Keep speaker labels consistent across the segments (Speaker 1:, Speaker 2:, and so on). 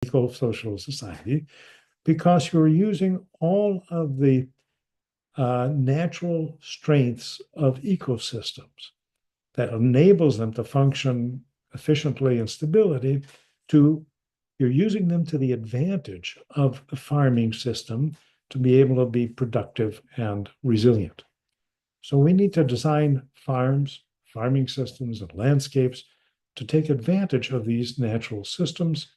Speaker 1: eco-social society because you're using all of the natural strengths of ecosystems that enables them to function efficiently and stability to you're using them to the advantage of the farming system to be able to be productive and resilient. So we need to design farms, farming systems, and landscapes to take advantage of these natural systems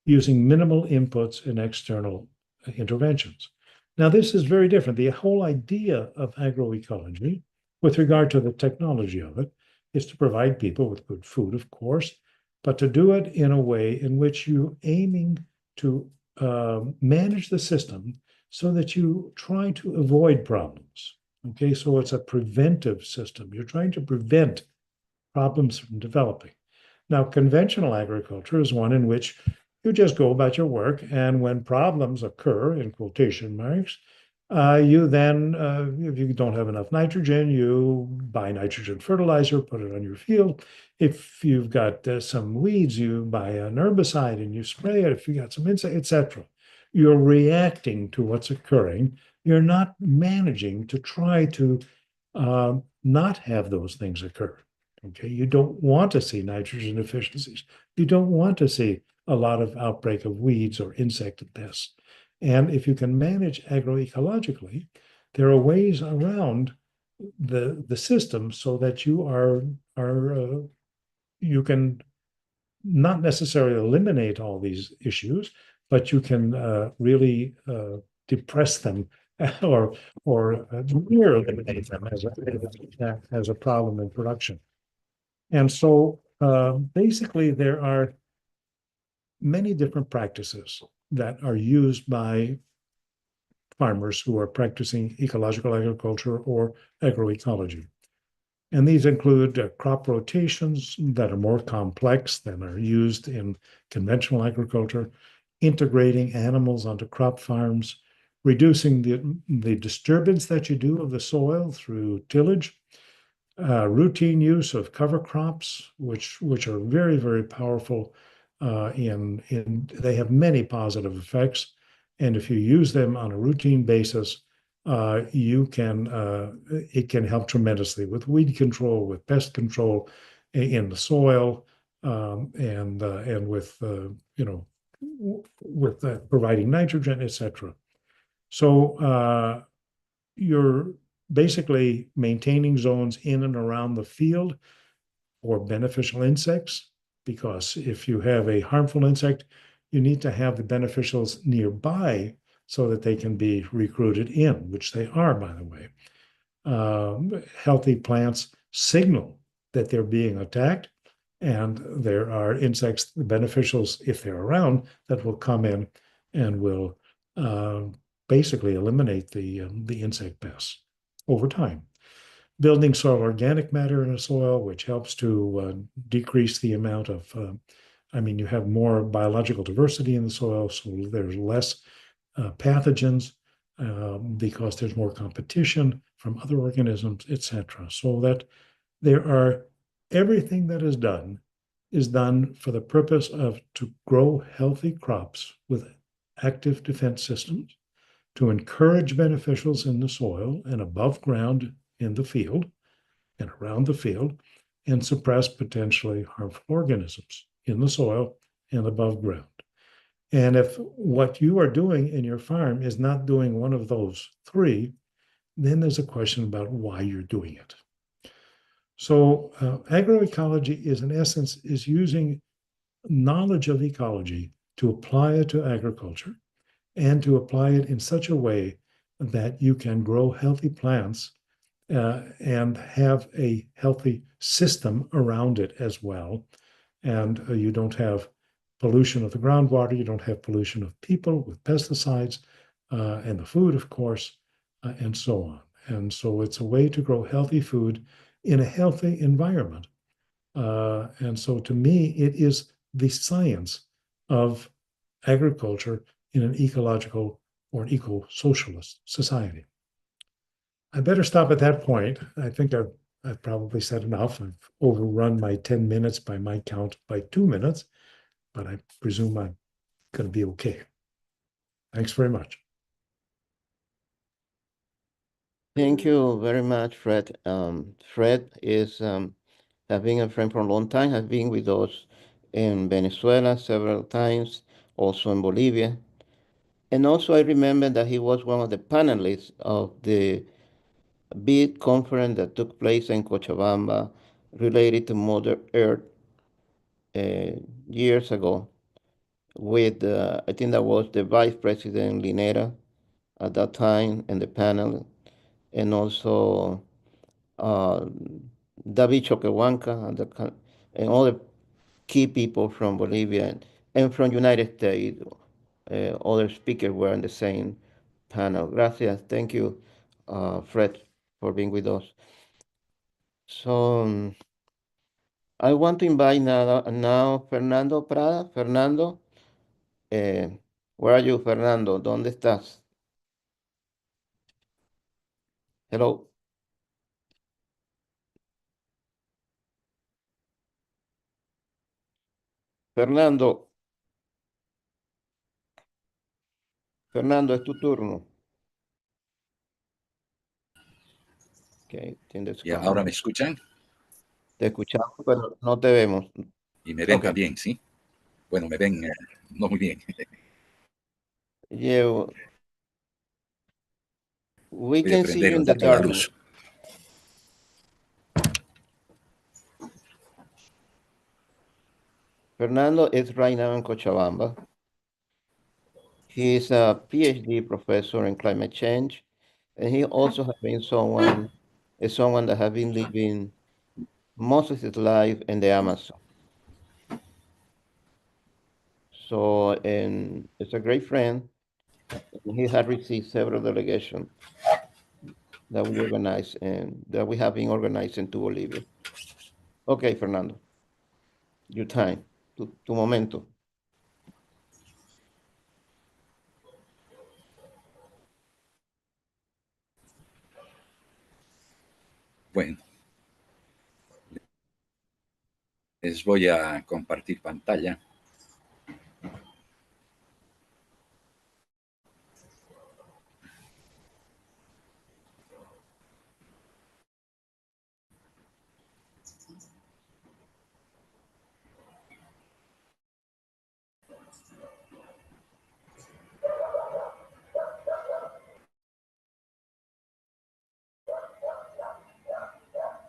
Speaker 1: using minimal inputs and external interventions. Now, this is very different. The whole idea of agroecology, with regard to the technology of it, is to provide people with good food, of course, but to do it in a way in which you're aiming to manage the system so that you try to avoid problems. Okay, so it's a preventive system. You're trying to prevent problems from developing. Now, conventional agriculture is one in which you just go about your work, and when problems occur, in quotation marks, you then, if you don't have enough nitrogen, you buy nitrogen fertilizer, put it on your field. If you've got some weeds, you buy an herbicide and you spray it. If you got some insect, etc. You're reacting to what's occurring. You're not managing to try to not have those things occur. Okay, you don't want to see nitrogen deficiencies. You don't want to see a lot of outbreak of weeds or insect pests. And if you can manage agroecologically, there are ways around the system so that you can not necessarily eliminate all these issues, but you can really depress them or near eliminate them as a problem in production. And so basically there are many different practices that are used by farmers who are practicing ecological agriculture or agroecology. And these include crop rotations that are more complex than are used in conventional agriculture, integrating animals onto crop farms, reducing the disturbance that you do of the soil through tillage, routine use of cover crops, which are very, very powerful. They have many positive effects, and if you use them on a routine basis, it can help tremendously with weed control, with pest control in the soil, and with providing nitrogen, etc. So you're basically maintaining zones in and around the field for beneficial insects, because if you have a harmful insect, you need to have the beneficials nearby so that they can be recruited in, which they are, by the way. Healthy plants signal that they're being attacked, and there are insects, the beneficials, if they're around, that will come in and will basically eliminate the insect pests over time. Building soil organic matter in a soil, which helps to decrease the amount of, you have more biological diversity in the soil, so there's less pathogens because there's more competition from other organisms, etc. So that everything that is done for the purpose of to grow healthy crops with active defense systems, to encourage beneficials in the soil and above ground in the field and around the field, and suppress potentially harmful organisms in the soil and above ground. And if what you are doing in your farm is not doing one of those three, then there's a question about why you're doing it. So agroecology in essence, is using knowledge of ecology to apply it to agriculture and to apply it in such a way that you can grow healthy plants and have a healthy system around it as well. And you don't have pollution of the groundwater, you don't have pollution of people with pesticides, and the food, of course, and so on. And so it's a way to grow healthy food in a healthy environment. And so to me, it is the science of agriculture in an ecological or an eco-socialist society. I better stop at that point. I think I've probably said enough. I've overrun my 10 minutes by my count by 2 minutes, but I presume I'm going to be okay. Thanks very much.
Speaker 2: Thank you very much, Fred. Fred is has been a friend for a long time, has been with us in Venezuela several times, also in Bolivia. And also I remember that he was one of the panelists of the big conference that took place in Cochabamba related to Mother Earth years ago with, I think that was the Vice President Linera at that time in the panel, and also David Choquehuanca and other key people from Bolivia and from United States. Other speakers were in the same panel. Gracias. Thank you, Fred, for being with us. So I want to invite now Fernando Prada. Fernando, where are you, Fernando? ¿Dónde estás? Hello. Fernando, es tu turno. Okay,
Speaker 3: Ya, ahora me escuchan.
Speaker 2: Te escuchamos, pero no te vemos.
Speaker 3: Y me ven
Speaker 2: Okay.
Speaker 3: también, ¿sí? Bueno, me ven no muy bien.
Speaker 2: Yeah, we
Speaker 3: Voy a
Speaker 2: can see
Speaker 3: prender
Speaker 2: you
Speaker 3: un
Speaker 2: in the
Speaker 3: poco la
Speaker 2: dark.
Speaker 3: luz.
Speaker 2: Fernando is right now in Cochabamba. He is a PhD professor in climate change, and he also has been someone that has been living most of his life in the Amazon. So, and it's a great friend. He has received several delegations that we organize and that we have been organizing to Bolivia. Okay, Fernando, your time, tu momento.
Speaker 3: Bueno, les voy a compartir pantalla.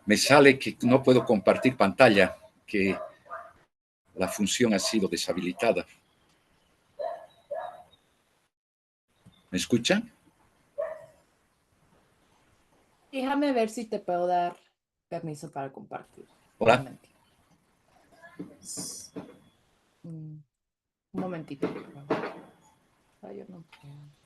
Speaker 3: Me sale que no puedo compartir pantalla, que la función ha sido deshabilitada. ¿Me escuchan?
Speaker 4: Déjame ver si te puedo dar permiso para compartir.
Speaker 3: Hola.
Speaker 4: Un momentito, por favor. Ay, yo no puedo.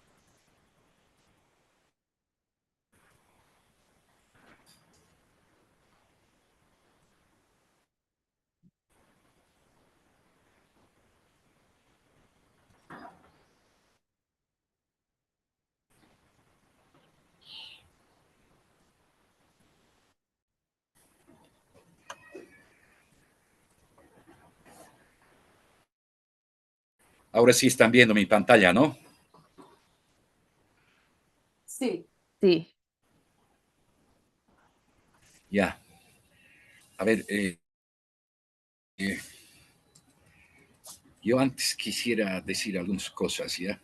Speaker 3: Ahora sí están viendo mi pantalla, ¿no?
Speaker 4: Sí. Sí.
Speaker 3: Ya. A ver, yo antes quisiera decir algunas cosas, ¿ya?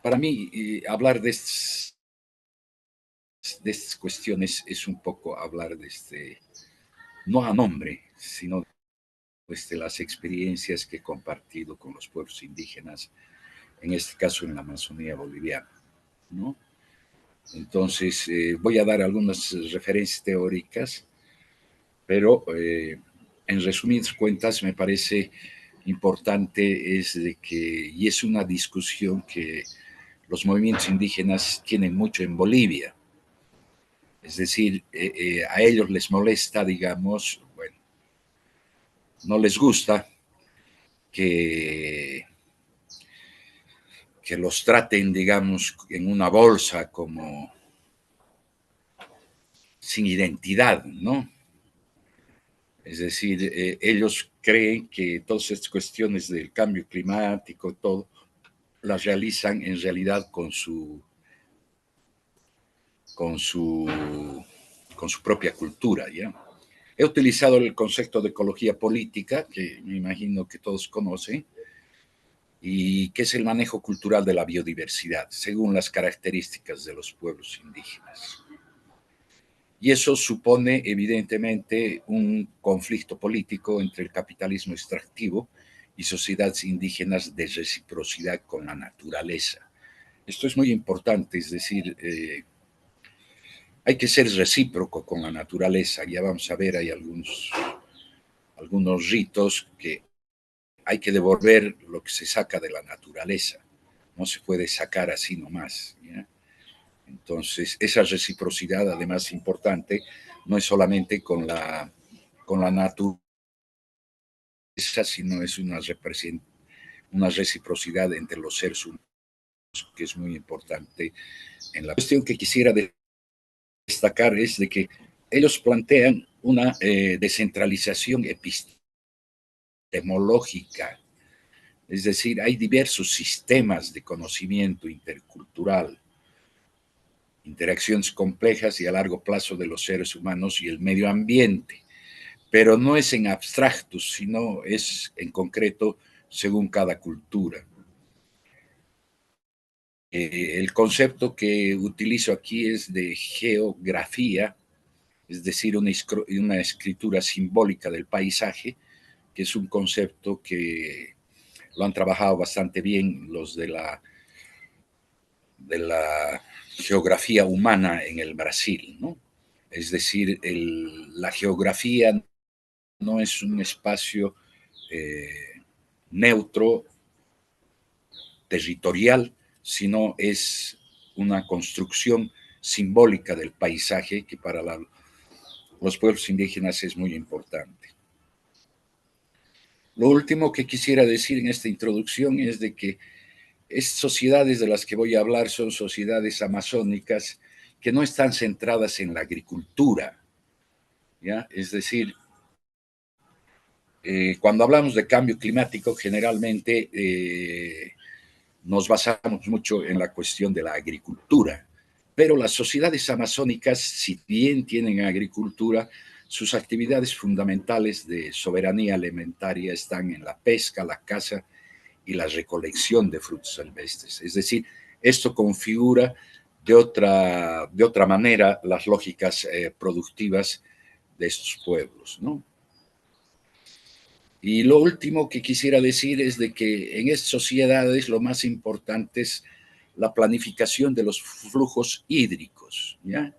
Speaker 3: Para mí, hablar de estas cuestiones es un poco hablar no a nombre, sino de las experiencias que he compartido con los pueblos indígenas, en este caso en la Amazonía boliviana, ¿no? Entonces, voy a dar algunas referencias teóricas, pero en resumidas cuentas me parece importante es de que, y es una discusión que los movimientos indígenas tienen mucho en Bolivia. Es decir, a ellos les molesta, digamos, bueno, no les gusta que los traten, digamos, en una bolsa como sin identidad, ¿no? Es decir, ellos creen que todas estas cuestiones del cambio climático, todo, las realizan en realidad con su, con su propia cultura, ¿ya? He utilizado el concepto de ecología política, que me imagino que todos conocen, y que es el manejo cultural de la biodiversidad, según las características de los pueblos indígenas. Y eso supone, evidentemente, un conflicto político entre el capitalismo extractivo y sociedades indígenas de reciprocidad con la naturaleza. Esto es muy importante, es decir, hay que ser recíproco con la naturaleza. Ya vamos a ver, hay algunos ritos que hay que devolver lo que se saca de la naturaleza. No se puede sacar así nomás, ¿ya? Entonces, esa reciprocidad, además importante, no es solamente con la naturaleza, sino es una reciprocidad entre los seres humanos, que es muy importante. En la cuestión que quisiera destacar es de que ellos plantean una descentralización epistemológica, es decir, hay diversos sistemas de conocimiento intercultural, interacciones complejas y a largo plazo de los seres humanos y el medio ambiente, pero no es en abstracto, sino es en concreto según cada cultura. El concepto que utilizo aquí es de geografía, es decir, una escritura simbólica del paisaje, que es un concepto que lo han trabajado bastante bien los de la geografía humana en el Brasil, ¿no? Es decir, la geografía no es un espacio neutro, territorial, sino es una construcción simbólica del paisaje que para los pueblos indígenas es muy importante. Lo último que quisiera decir en esta introducción es de que estas sociedades de las que voy a hablar son sociedades amazónicas que no están centradas en la agricultura, ¿ya? Es decir, cuando hablamos de cambio climático, generalmente nos basamos mucho en la cuestión de la agricultura, pero las sociedades amazónicas, si bien tienen agricultura, sus actividades fundamentales de soberanía alimentaria están en la pesca, la caza y la recolección de frutos silvestres. Es decir, esto configura de otra manera las lógicas productivas de estos pueblos, ¿no? Y lo último que quisiera decir es de que en estas sociedades lo más importante es la planificación de los flujos hídricos, ¿ya?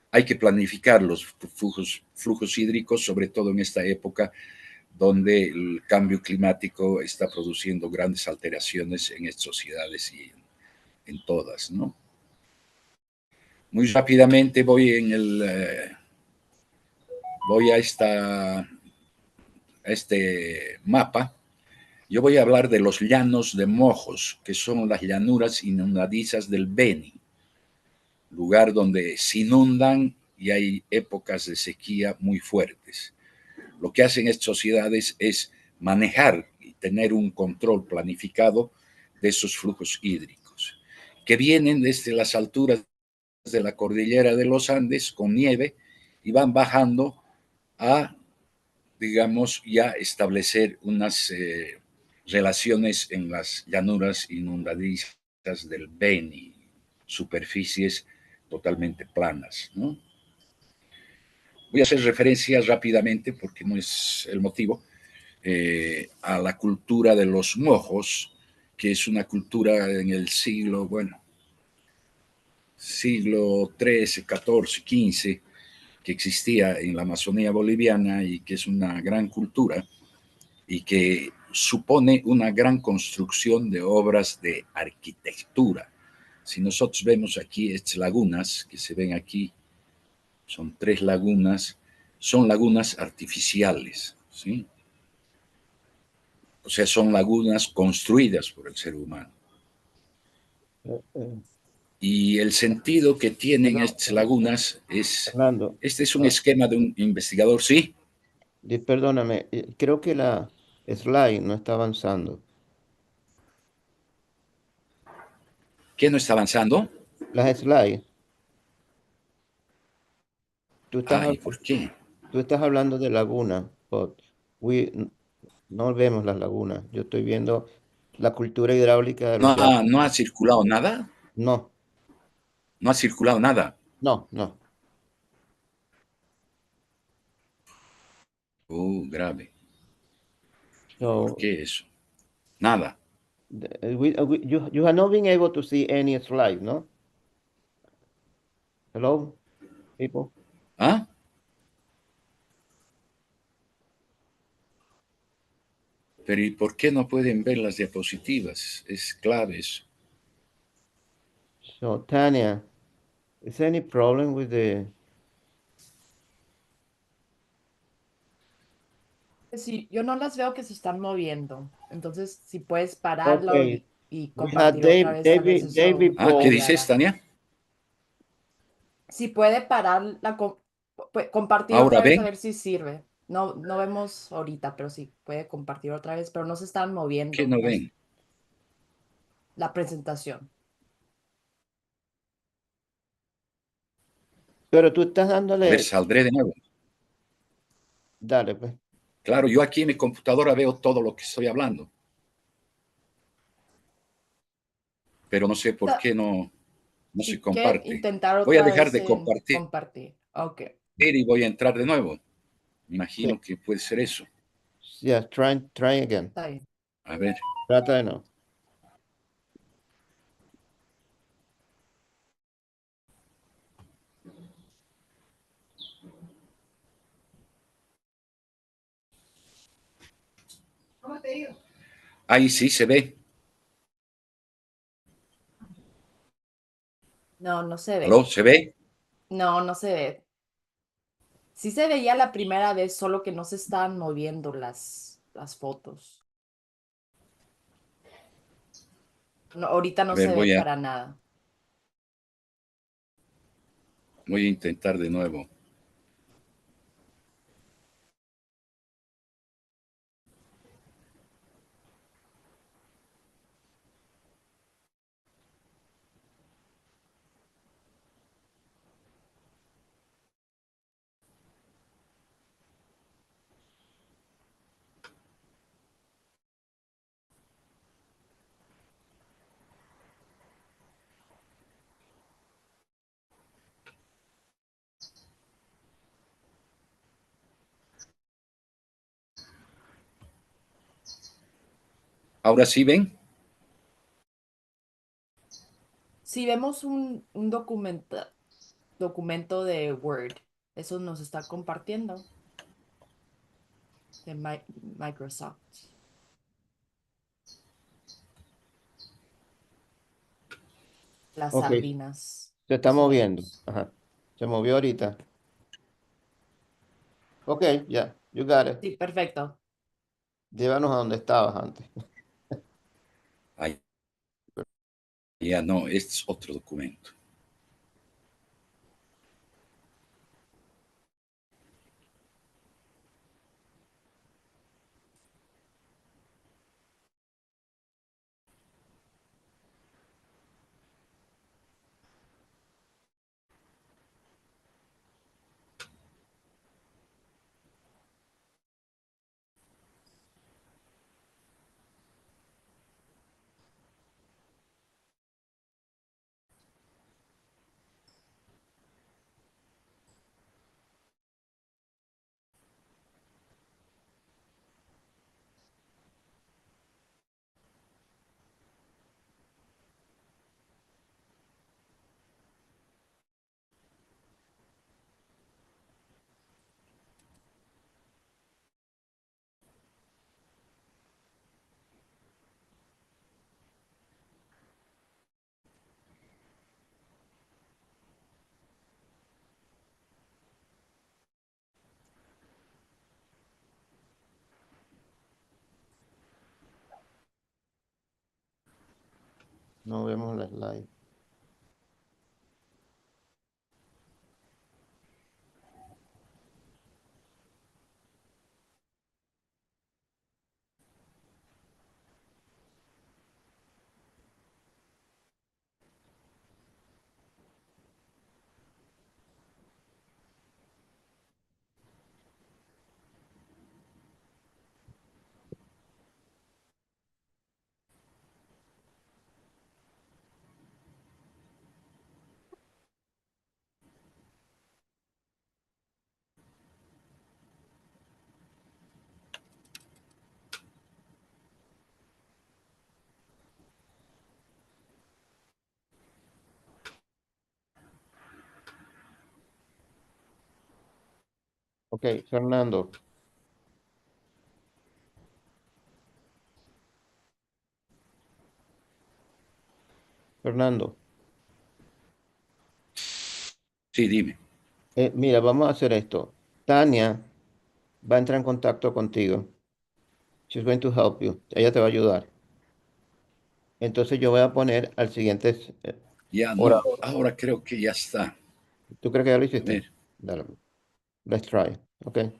Speaker 3: Hay que planificar los flujos hídricos, sobre todo en esta época donde el cambio climático está produciendo grandes alteraciones en estas sociedades y en todas, ¿no? Muy rápidamente voy a este mapa. Yo voy a hablar de los llanos de Mojos, que son las llanuras inundadizas del Beni, lugar donde se inundan y hay épocas de sequía muy fuertes. Lo que hacen estas sociedades es manejar y tener un control planificado de esos flujos hídricos, que vienen desde las alturas de la cordillera de los Andes con nieve y van bajando a, digamos, ya establecer unas relaciones en las llanuras inundadizas del Beni, superficies totalmente planas, ¿no? Voy a hacer referencia rápidamente, porque no es el motivo, a la cultura de los mojos, que es una cultura en el siglo XIII, XIV, XV, que existía en la Amazonía boliviana y que es una gran cultura y que supone una gran construcción de obras de arquitectura. Si nosotros vemos aquí estas lagunas que se ven aquí, son 3 lagunas, son lagunas artificiales, ¿sí? O sea, son lagunas construidas por el ser humano. Y el sentido que tienen estas lagunas es,
Speaker 2: Fernando,
Speaker 3: este es un esquema de un investigador, ¿sí?
Speaker 2: Perdóname, creo que la slide no está avanzando.
Speaker 3: ¿Qué no está avanzando?
Speaker 2: Las slides, tú estás,
Speaker 3: Ay, ¿por qué?
Speaker 2: tú estás hablando de laguna, but no vemos las lagunas. Yo estoy viendo la cultura hidráulica de los llanos.
Speaker 3: No ha circulado nada?
Speaker 2: No,
Speaker 3: No ha circulado nada.
Speaker 2: no.
Speaker 3: Grave. ¿Por
Speaker 2: So,
Speaker 3: qué eso? Nada.
Speaker 2: you have not been able to see any slide, no? Hello, people?
Speaker 3: ¿Ah? Pero ¿y por qué no pueden ver las diapositivas? Es clave eso.
Speaker 2: So, Tanya, is there any problem with the...
Speaker 4: Sí, yo no las veo que se están moviendo. Entonces, si puedes pararlo
Speaker 2: Okay,
Speaker 4: y
Speaker 2: we have
Speaker 4: compartir otra vez, tal vez
Speaker 2: David
Speaker 4: eso
Speaker 3: Ah, ¿qué
Speaker 2: Paul.
Speaker 3: dices,
Speaker 4: ayudará.
Speaker 3: Tania?
Speaker 4: Si puede parar compartir
Speaker 3: ¿Ahora
Speaker 4: otra vez a
Speaker 3: ven?
Speaker 4: ver si sirve. No, no vemos ahorita, pero sí puede compartir otra vez, pero no se están
Speaker 3: ¿Qué
Speaker 4: moviendo
Speaker 3: no ven?
Speaker 4: la presentación.
Speaker 2: Pero tú estás
Speaker 3: A ver,
Speaker 2: dándole...
Speaker 3: saldré de nuevo.
Speaker 2: Dale, pues.
Speaker 3: Claro, yo aquí en mi computadora veo todo lo que estoy hablando, pero no sé por qué no se
Speaker 4: Si quiere
Speaker 3: comparte.
Speaker 4: intentar
Speaker 3: Voy a
Speaker 4: otra
Speaker 3: dejar
Speaker 4: vez
Speaker 3: de
Speaker 4: en
Speaker 3: compartir
Speaker 4: compartir. Ok,
Speaker 3: y voy a entrar de nuevo. Me
Speaker 2: Sí.
Speaker 3: imagino que puede ser eso.
Speaker 2: Yeah, try again.
Speaker 4: está bien.
Speaker 3: A ver,
Speaker 2: Trata de no.
Speaker 3: ahí sí se ve.
Speaker 4: No, no se
Speaker 3: ¿Aló?
Speaker 4: ve.
Speaker 3: ¿Se ve?
Speaker 4: No, no se ve. Sí se veía la primera vez, solo que no se estaban moviendo las fotos. No, ahorita
Speaker 3: A
Speaker 4: no
Speaker 3: ver,
Speaker 4: se ve para nada.
Speaker 3: voy a intentar de nuevo. ¿Ahora sí ven?
Speaker 4: Si vemos un documento de Word, eso nos está compartiendo de Microsoft. Las
Speaker 2: Ok,
Speaker 4: sardinas.
Speaker 2: se está
Speaker 4: Eso
Speaker 2: moviendo.
Speaker 4: vemos.
Speaker 2: Ajá. Se movió ahorita. Ok, ya, you got it.
Speaker 4: Sí, perfecto.
Speaker 2: Llévanos a donde estabas antes.
Speaker 3: Ahí, ya no, este es otro documento.
Speaker 2: No vemos la slide. Okay, Fernando. Fernando,
Speaker 3: Sí, dime.
Speaker 2: mira, vamos a hacer esto. Tania va a entrar en contacto contigo. She's going to help you. Ella te va a ayudar. Entonces yo voy a poner al siguiente
Speaker 3: Ya no,
Speaker 2: orador.
Speaker 3: ahora creo que ya está.
Speaker 2: ¿Tú crees que ya lo
Speaker 3: A
Speaker 2: hiciste?
Speaker 3: ver,
Speaker 2: Dale. Let's try. Okay.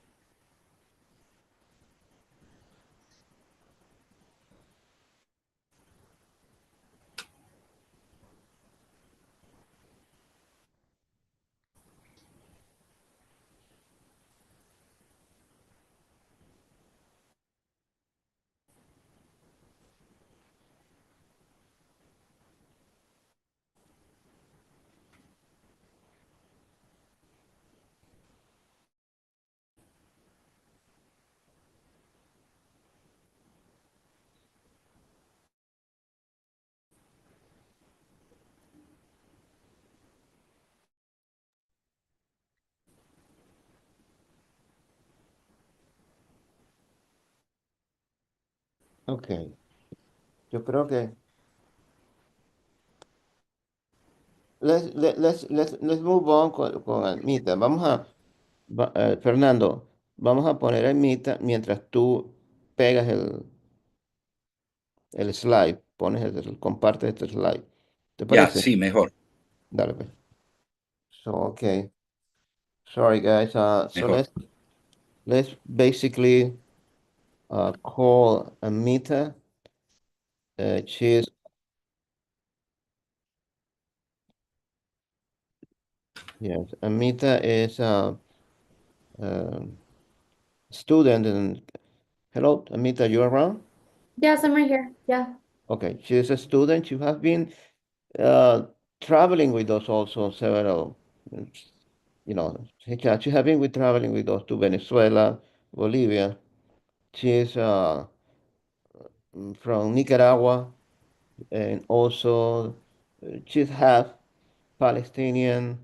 Speaker 2: Okay. Yo creo que let's move on con Almita. Fernando, vamos a poner a Almita mientras tú pegas el slide, compartes este slide. ¿Te
Speaker 3: ya,
Speaker 2: parece?
Speaker 3: sí, mejor,
Speaker 2: Dale, pues. So, okay. Sorry, guys. So
Speaker 3: mejor.
Speaker 2: let's basically call Amita. She's yes. Amita is a student. And hello, Amita. You around?
Speaker 5: Yes, I'm right here. Yeah.
Speaker 2: Okay. She is a student. You have been uh, traveling with us also several. You know, she have been with traveling with us to Venezuela, Bolivia. She is from Nicaragua, and also she's half Palestinian,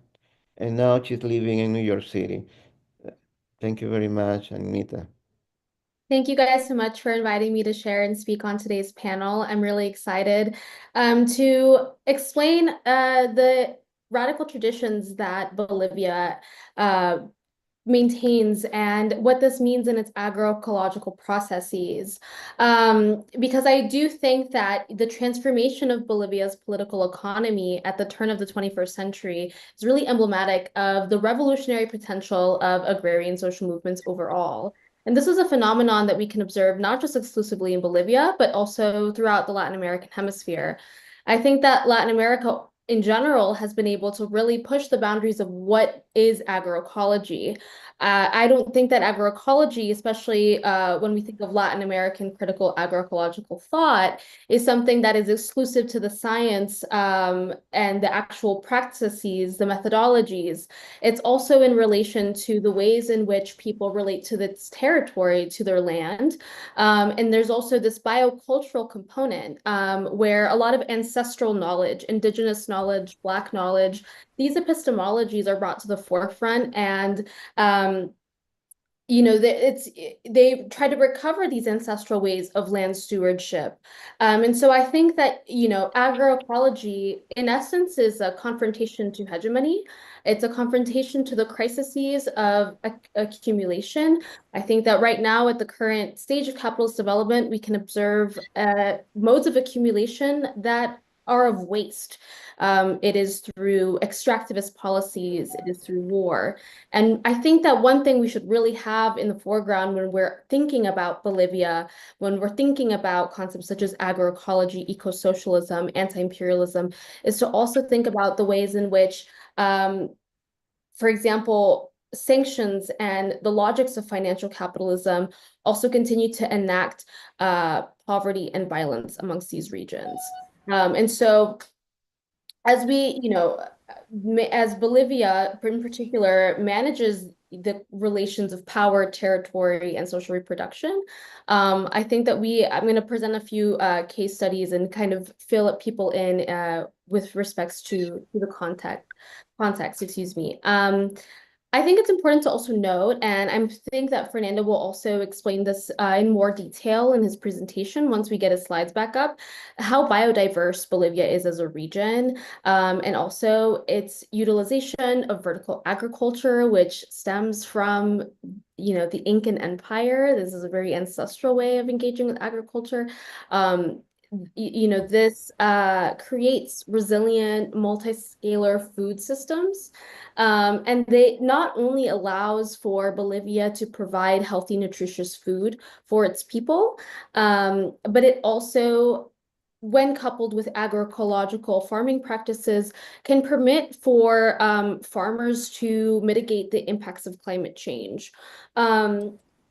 Speaker 2: and now she's living in New York City. Uh, Thank you very much, Anita.
Speaker 5: Thank you guys so much for inviting me to share and speak on today's panel. I'm really excited to explain the radical traditions that Bolivia uh, maintains and what this means in its agroecological processes. Because I do think that the transformation of Bolivia's political economy at the turn of the 21st century is really emblematic of the revolutionary potential of agrarian social movements overall. And this is a phenomenon that we can observe not just exclusively in Bolivia, but also throughout the Latin American hemisphere. I think that Latin America in general has been able to really push the boundaries of what is agroecology. I don't think that agroecology, especially when we think of Latin American critical agroecological thought, is something that is exclusive to the science and the actual practices, the methodologies. It's also in relation to the ways in which people relate to this territory, to their land. And there's also this biocultural component where a lot of ancestral knowledge, indigenous knowledge, Black knowledge, these epistemologies are brought to the forefront and um, they try to recover these ancestral ways of land stewardship. And so I think that, agroecology in essence is a confrontation to hegemony. It's a confrontation to the crises of accumulation. I think that right now at the current stage of capitalist development, we can observe modes of accumulation that are of waste. It is through extractivist policies, it is through war. And I think that one thing we should really have in the foreground when we're thinking about Bolivia, when we're thinking about concepts such as agroecology, ecosocialism, anti-imperialism, is to also think about the ways in which, for example, sanctions and the logics of financial capitalism also continue to enact poverty and violence amongst these regions. And so as as Bolivia in particular manages the relations of power, territory, and social reproduction, I think that I'm going to present a few case studies and kind of fill up people in with respects to the context, excuse me. I think it's important to also note, and I think that Fernando will also explain this in more detail in his presentation once we get his slides back up, how biodiverse Bolivia is as a region, and also its utilization of vertical agriculture, which stems from, the Incan Empire. This is a very ancestral way of engaging with agriculture. This creates resilient, multi-scalar food systems. And they not only allows for Bolivia to provide healthy, nutritious food for its people, but it also, when coupled with agroecological farming practices, can permit for farmers to mitigate the impacts of climate change.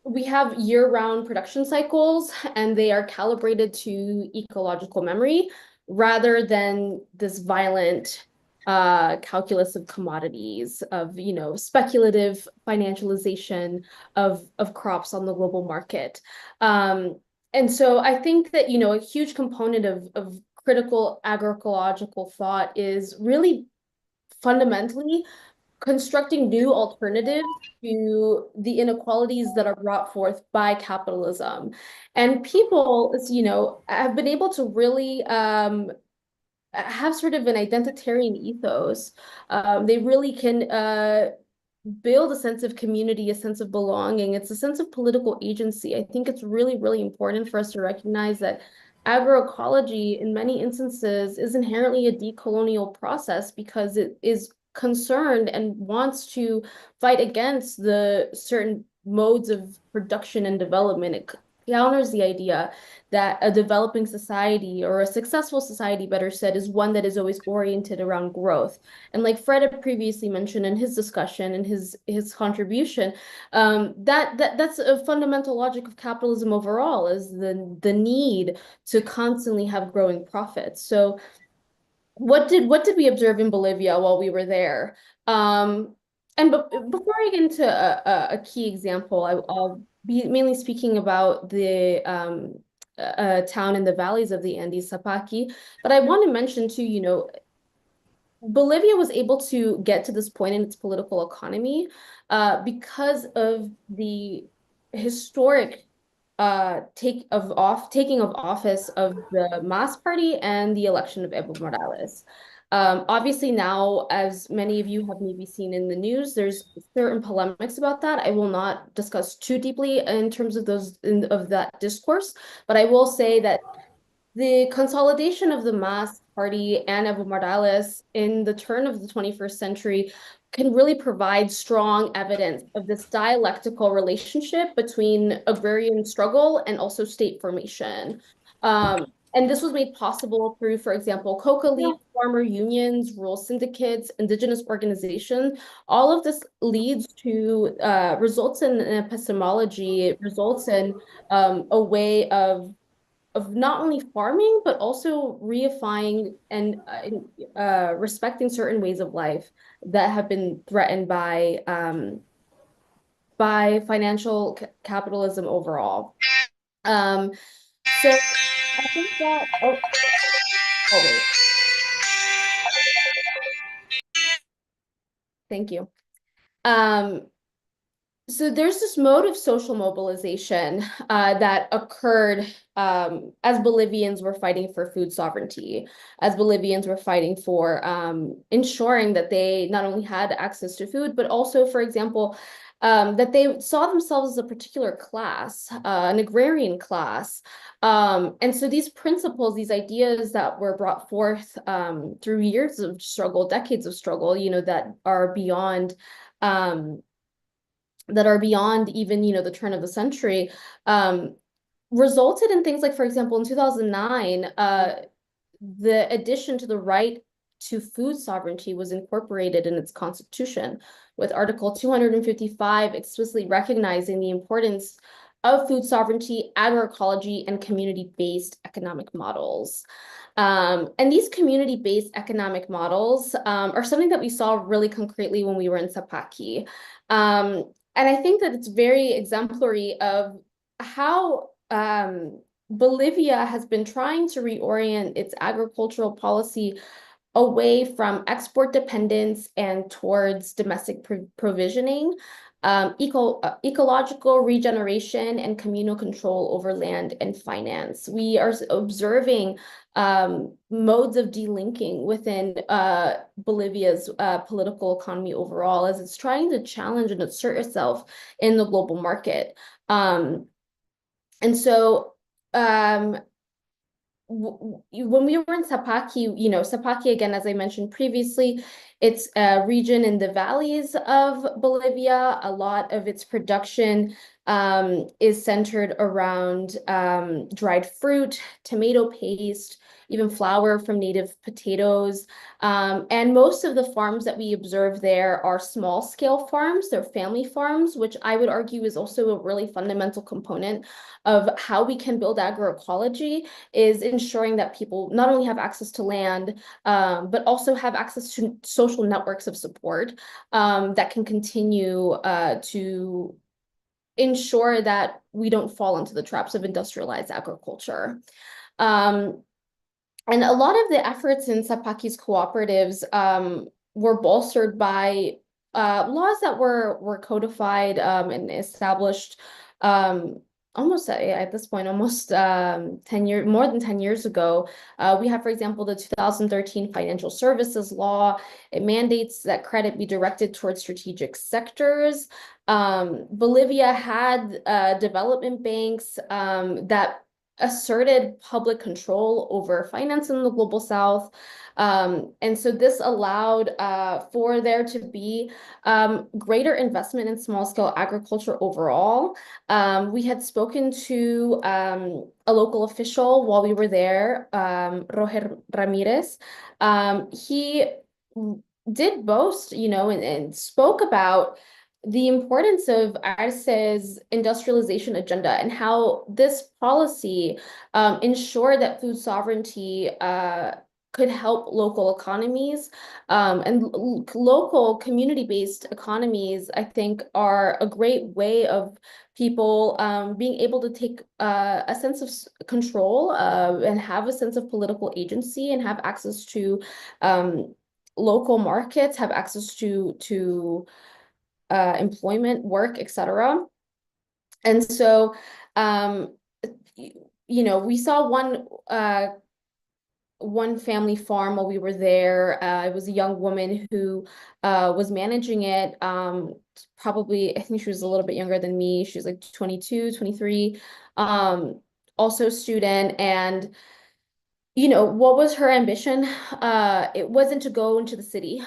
Speaker 5: We have year-round production cycles, and they are calibrated to ecological memory rather than this violent calculus of commodities, of speculative financialization of crops on the global market. And so I think that a huge component of critical agroecological thought is really fundamentally constructing new alternatives to the inequalities that are brought forth by capitalism. And people, have been able to really have sort of an identitarian ethos. They really can build a sense of community, a sense of belonging. It's a sense of political agency. I think it's really, really important for us to recognize that agroecology, in many instances, is inherently a decolonial process because it is concerned and wants to fight against the certain modes of production and development. It counters the idea that a developing society, or a successful society, better said, is one that is always oriented around growth. And like Fred had previously mentioned in his discussion and his contribution, that's a fundamental logic of capitalism overall, is the need to constantly have growing profits. So what did we observe in Bolivia while we were there? And before I get into a key example, I'll be mainly speaking about the town in the valleys of the Andes, Sapaki. But I want to mention too, Bolivia was able to get to this point in its political economy because of the historic taking of office of the MAS party and the election of Evo Morales. Obviously now, as many of you have maybe seen in the news, there's certain polemics about that. I will not discuss too deeply in terms of of that discourse, but I will say that the consolidation of the MAS party and Evo Morales in the turn of the 21st century can really provide strong evidence of this dialectical relationship between agrarian struggle and also state formation. And this was made possible through, for example, coca leaf farmer unions, rural syndicates, indigenous organizations. All of this leads to, results in an epistemology, it results in a way of not only farming, but also reifying and respecting certain ways of life that have been threatened by financial capitalism overall. So I think that, oh wait, thank you. So there's this mode of social mobilization that occurred as Bolivians were fighting for food sovereignty, as Bolivians were fighting for ensuring that they not only had access to food, but also, for example, that they saw themselves as a particular class, an agrarian class. And so these principles, these ideas that were brought forth through years of struggle, decades of struggle, that are beyond even, the turn of the century, resulted in things like, for example, in 2009, the addition to the right to food sovereignty was incorporated in its constitution, with Article 255 explicitly recognizing the importance of food sovereignty, agroecology, and community-based economic models. And these community-based economic models are something that we saw really concretely when we were in Sapaki. And I think that it's very exemplary of how Bolivia has been trying to reorient its agricultural policy away from export dependence and towards domestic provisioning, ecological regeneration, and communal control over land and finance. We are observing modes of delinking within Bolivia's political economy overall, as it's trying to challenge and assert itself in the global market. And so when we were in Sapaki, Sapaki, again, as I mentioned previously, it's a region in the valleys of Bolivia. A lot of its production is centered around dried fruit, tomato paste, even flour from native potatoes. And most of the farms that we observe there are small scale farms. They're family farms, which I would argue is also a really fundamental component of how we can build agroecology, is ensuring that people not only have access to land, but also have access to social networks of support that can continue to ensure that we don't fall into the traps of industrialized agriculture. And a lot of the efforts in Sapaki's cooperatives were bolstered by laws that were codified and established almost at this point, almost 10 years, more than 10 years ago. We have, for example, the 2013 Financial Services Law. It mandates that credit be directed towards strategic sectors. Bolivia had development banks that asserted public control over finance in the global south. And so this allowed for there to be greater investment in small-scale agriculture overall. We had spoken to a local official while we were there, Roger Ramirez. He did boast, and spoke about the importance of Arce's industrialization agenda and how this policy ensured that food sovereignty could help local economies, and local community-based economies, I think, are a great way of people being able to take a sense of control and have a sense of political agency and have access to local markets, have access to employment, work, etc. And so, we saw one family farm while we were there. It was a young woman who was managing it. Probably, I think she was a little bit younger than me. She was like 22, 23, also a student. And what was her ambition? It wasn't to go into the city.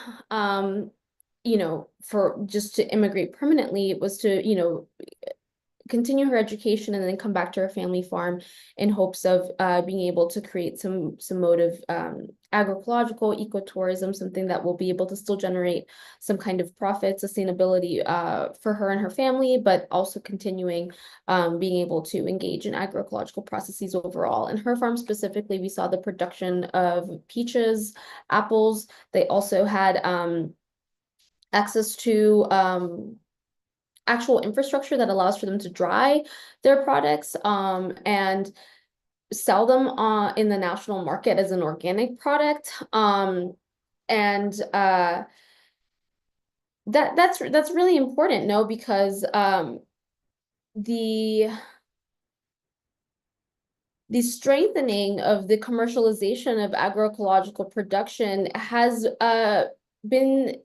Speaker 5: For just to immigrate permanently. It was to, continue her education and then come back to her family farm in hopes of being able to create some mode of agroecological ecotourism, something that will be able to still generate some kind of profit, sustainability for her and her family, but also continuing being able to engage in agroecological processes overall. And her farm specifically, we saw the production of peaches, apples. They also had access to actual infrastructure that allows for them to dry their products and sell them in the national market as an organic product. That's really important, no? Because the strengthening of the commercialization of agroecological production has been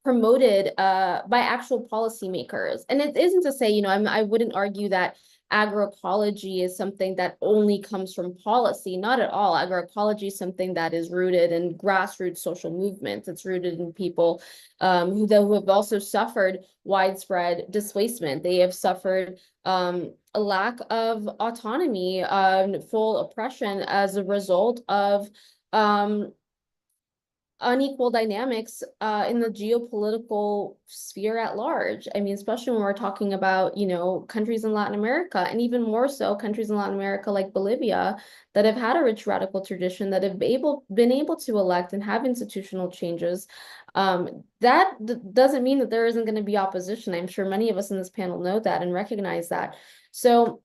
Speaker 5: promoted by actual policymakers. And it isn't to say, I wouldn't argue that agroecology is something that only comes from policy. Not at all. Agroecology is something that is rooted in grassroots social movements. It's rooted in people who have also suffered widespread displacement. They have suffered a lack of autonomy, full oppression as a result of unequal dynamics in the geopolitical sphere at large. I mean, especially when we're talking about, countries in Latin America, and even more so countries in Latin America like Bolivia that have had a rich radical tradition, that have been able to elect and have institutional changes. That doesn't mean that there isn't going to be opposition. I'm sure many of us in this panel know that and recognize that. So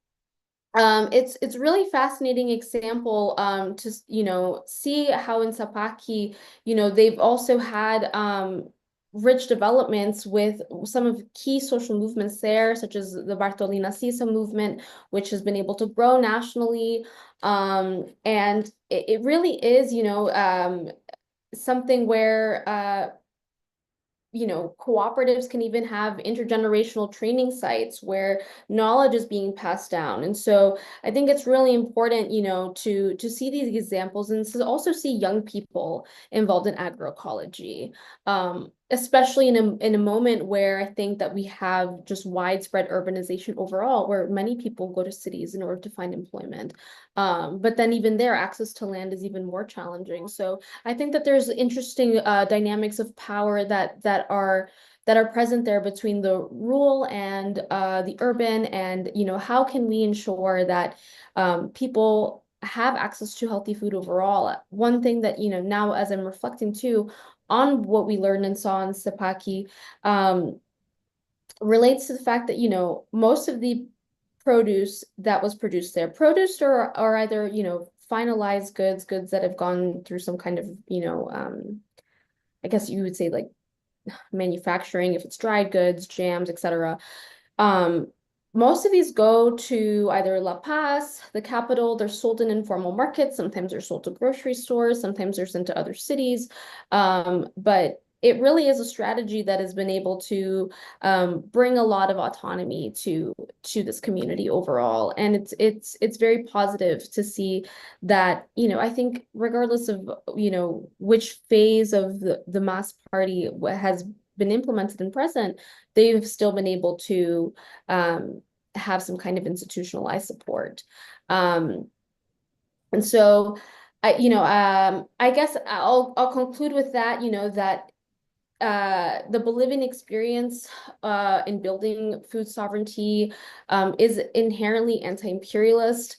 Speaker 5: It's really fascinating example to see how in Sapaki, they've also had rich developments with some of key social movements there, such as the Bartolina Sisa movement, which has been able to grow nationally. And it really is, something where cooperatives can even have intergenerational training sites where knowledge is being passed down. And so I think it's really important, to see these examples and to also see young people involved in agroecology, especially in a moment where I think that we have just widespread urbanization overall, where many people go to cities in order to find employment. But then even there, access to land is even more challenging. So I think that there's interesting dynamics of power that are present there between the rural and the urban, and how can we ensure that people have access to healthy food overall. One thing that now as I'm reflecting too on what we learned and saw in Sepaki, relates to the fact that most of the produce that was produced there, produced or either finalized goods that have gone through some kind of I guess you would say like manufacturing, if it's dried goods, jams, etc. Um, Most of these go to either La Paz, the capital. They're sold in informal markets. Sometimes they're sold to grocery stores. Sometimes they're sent to other cities. But it really is a strategy that has been able to bring a lot of autonomy to this community overall, and it's very positive to see that. I think regardless of which phase of the mass party has been implemented and present, they've still been able to have some kind of institutionalized support. And so I guess I'll conclude with that, that the Bolivian experience in building food sovereignty is inherently anti-imperialist.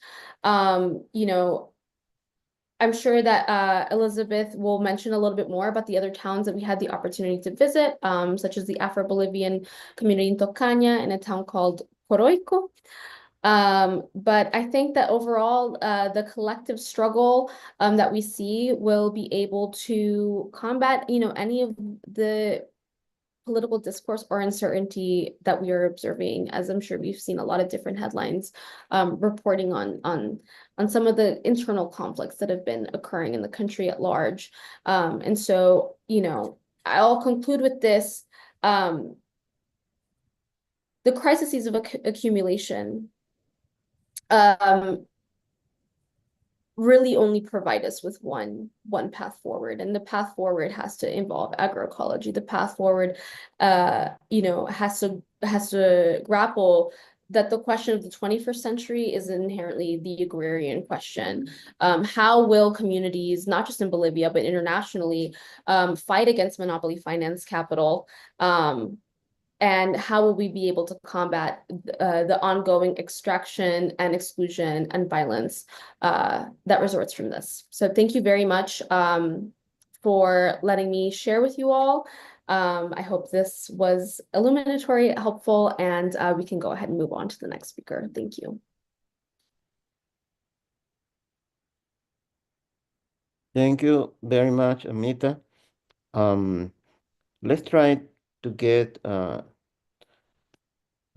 Speaker 5: I'm sure that Elizabeth will mention a little bit more about the other towns that we had the opportunity to visit, such as the Afro-Bolivian community in Tocaña and a town called Coroico. But I think that overall, the collective struggle that we see will be able to combat, any of the political discourse or uncertainty that we are observing, as I'm sure we've seen a lot of different headlines reporting on some of the internal conflicts that have been occurring in the country at large. And so, I'll conclude with this. The crises of accumulation really only provide us with one path forward, and the path forward has to involve agroecology. The path forward has to grapple that the question of the 21st century is inherently the agrarian question. How will communities, not just in Bolivia but internationally, fight against monopoly finance capital? And how will we be able to combat the ongoing extraction and exclusion and violence that resorts from this? So thank you very much for letting me share with you all. I hope this was illuminatory, helpful, and we can go ahead and move on to the next speaker. Thank you.
Speaker 2: Thank you very much, Amita. Let's try to get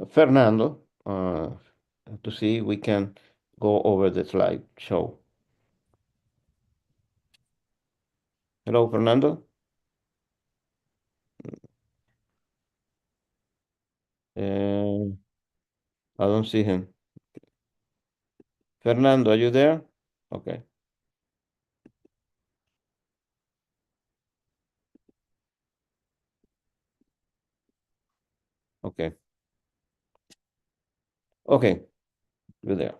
Speaker 2: Fernando to see if we can go over the slide show. Hello, Fernando. I don't see him. Fernando, are you there? Okay. Okay. Okay, you're there.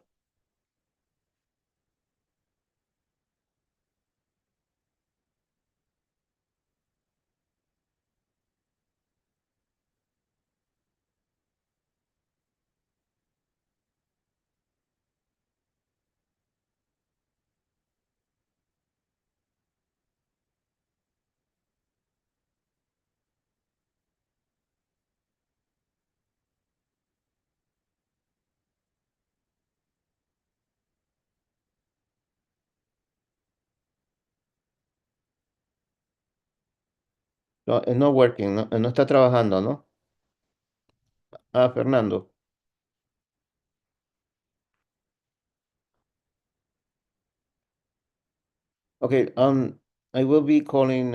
Speaker 2: No, not working, no, no está trabajando, ¿no? Ah, Fernando. Okay, I will be calling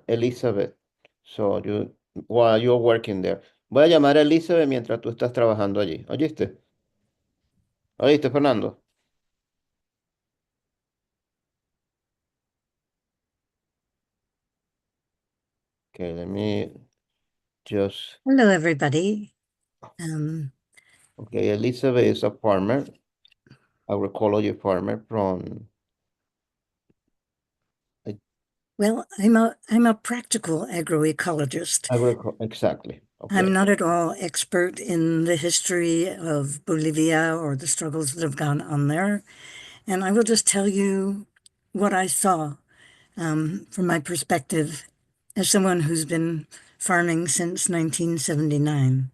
Speaker 2: Elizabeth. So while you're working there. Voy a llamar a Elizabeth mientras tú estás trabajando allí. ¿Oíste? ¿Oíste, Fernando? Okay, let me just.
Speaker 6: Hello, everybody.
Speaker 2: Okay, Elizabeth is a farmer, agroecology farmer from.
Speaker 6: Well, I'm a practical agroecologist.
Speaker 2: Exactly. Okay.
Speaker 6: I'm not at all expert in the history of Bolivia or the struggles that have gone on there. And I will just tell you what I saw from my perspective as someone who's been farming since 1979.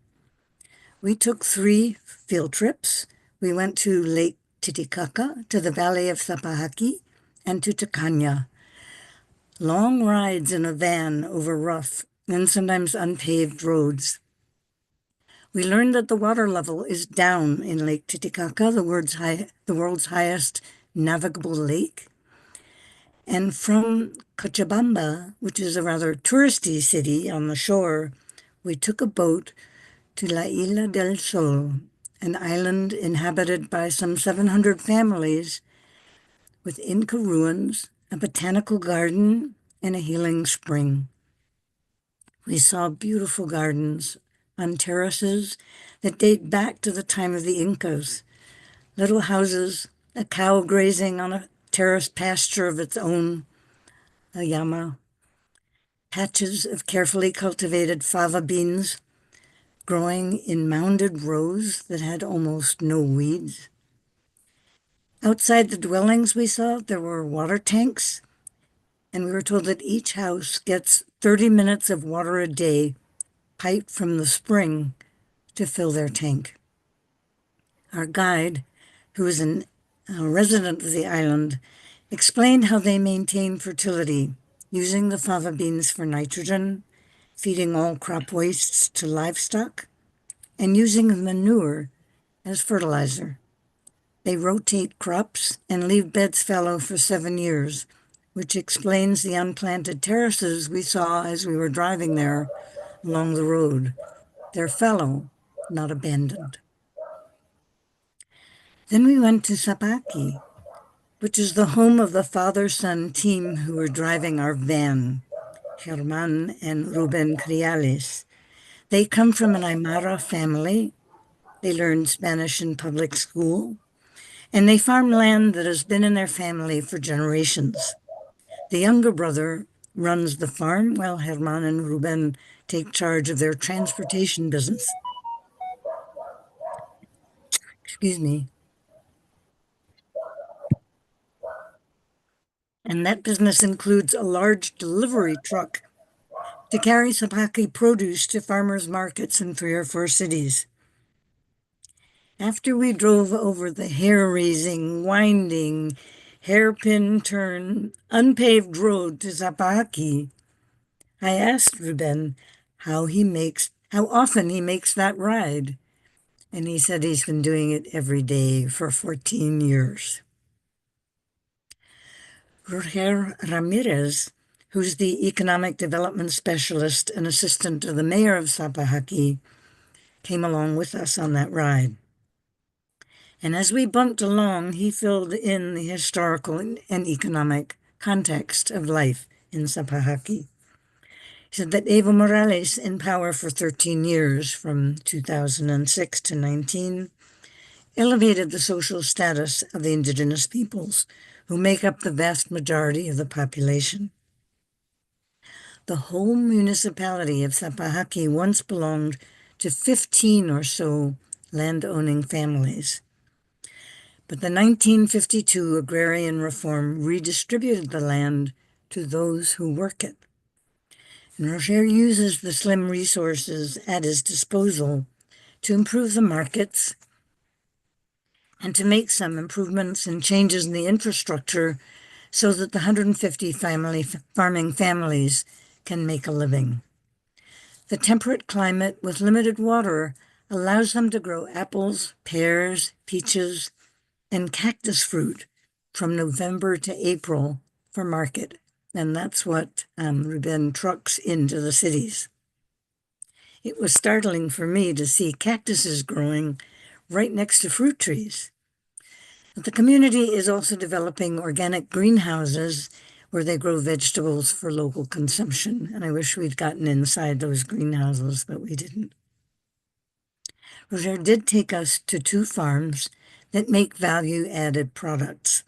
Speaker 6: We took 3 field trips. We went to Lake Titicaca, to the valley of Sapahaki, and to Tacaña. Long rides in a van over rough and sometimes unpaved roads. We learned that the water level is down in Lake Titicaca, the world's highest navigable lake. And from Cochabamba, which is a rather touristy city on the shore, we took a boat to La Isla del Sol, an island inhabited by some 700 families with Inca ruins, a botanical garden, and a healing spring. We saw beautiful gardens on terraces that date back to the time of the Incas, little houses, a cow grazing on a terraced pasture of its own, a llama, patches of carefully cultivated fava beans growing in mounded rows that had almost no weeds. Outside the dwellings we saw, there were water tanks, and we were told that each house gets 30 minutes of water a day piped from the spring to fill their tank. Our guide, who is a resident of the island, explained how they maintain fertility using the fava beans for nitrogen, feeding all crop wastes to livestock, and using manure as fertilizer. They rotate crops and leave beds fallow for 7 years, which explains the unplanted terraces we saw as we were driving there along the road. They're fallow, not abandoned. Then we went to Sapaki, which is the home of the father-son team who were driving our van, Germán and Ruben Criales. They come from an Aymara family. They learned Spanish in public school, and they farm land that has been in their family for generations. The younger brother runs the farm while Germán and Ruben take charge of their transportation business. Excuse me. And that business includes a large delivery truck to carry Sapaki produce to farmers' markets in 3 or 4 cities. After we drove over the hair-raising, winding, hairpin turn, unpaved road to Sapaki, I asked Ruben how often he makes that ride. And he said he's been doing it every day for 14 years. Roger Ramirez, who's the economic development specialist and assistant to the mayor of Sapahaki, came along with us on that ride. And as we bumped along, he filled in the historical and economic context of life in Sapahaki. He said that Evo Morales, in power for 13 years, from 2006 to 19, elevated the social status of the indigenous peoples, who make up the vast majority of the population. The whole municipality of Sapahaki once belonged to 15 or so land-owning families. But the 1952 agrarian reform redistributed the land to those who work it. And Roger uses the slim resources at his disposal to improve the markets and to make some improvements and changes in the infrastructure so that the 150 farming families can make a living. The temperate climate with limited water allows them to grow apples, pears, peaches, and cactus fruit from November to April for market. And that's what Ruben trucks into the cities. It was startling for me to see cactuses growing right next to fruit trees. But the community is also developing organic greenhouses where they grow vegetables for local consumption. And I wish we'd gotten inside those greenhouses, but we didn't. Roger did take us to 2 farms that make value-added products.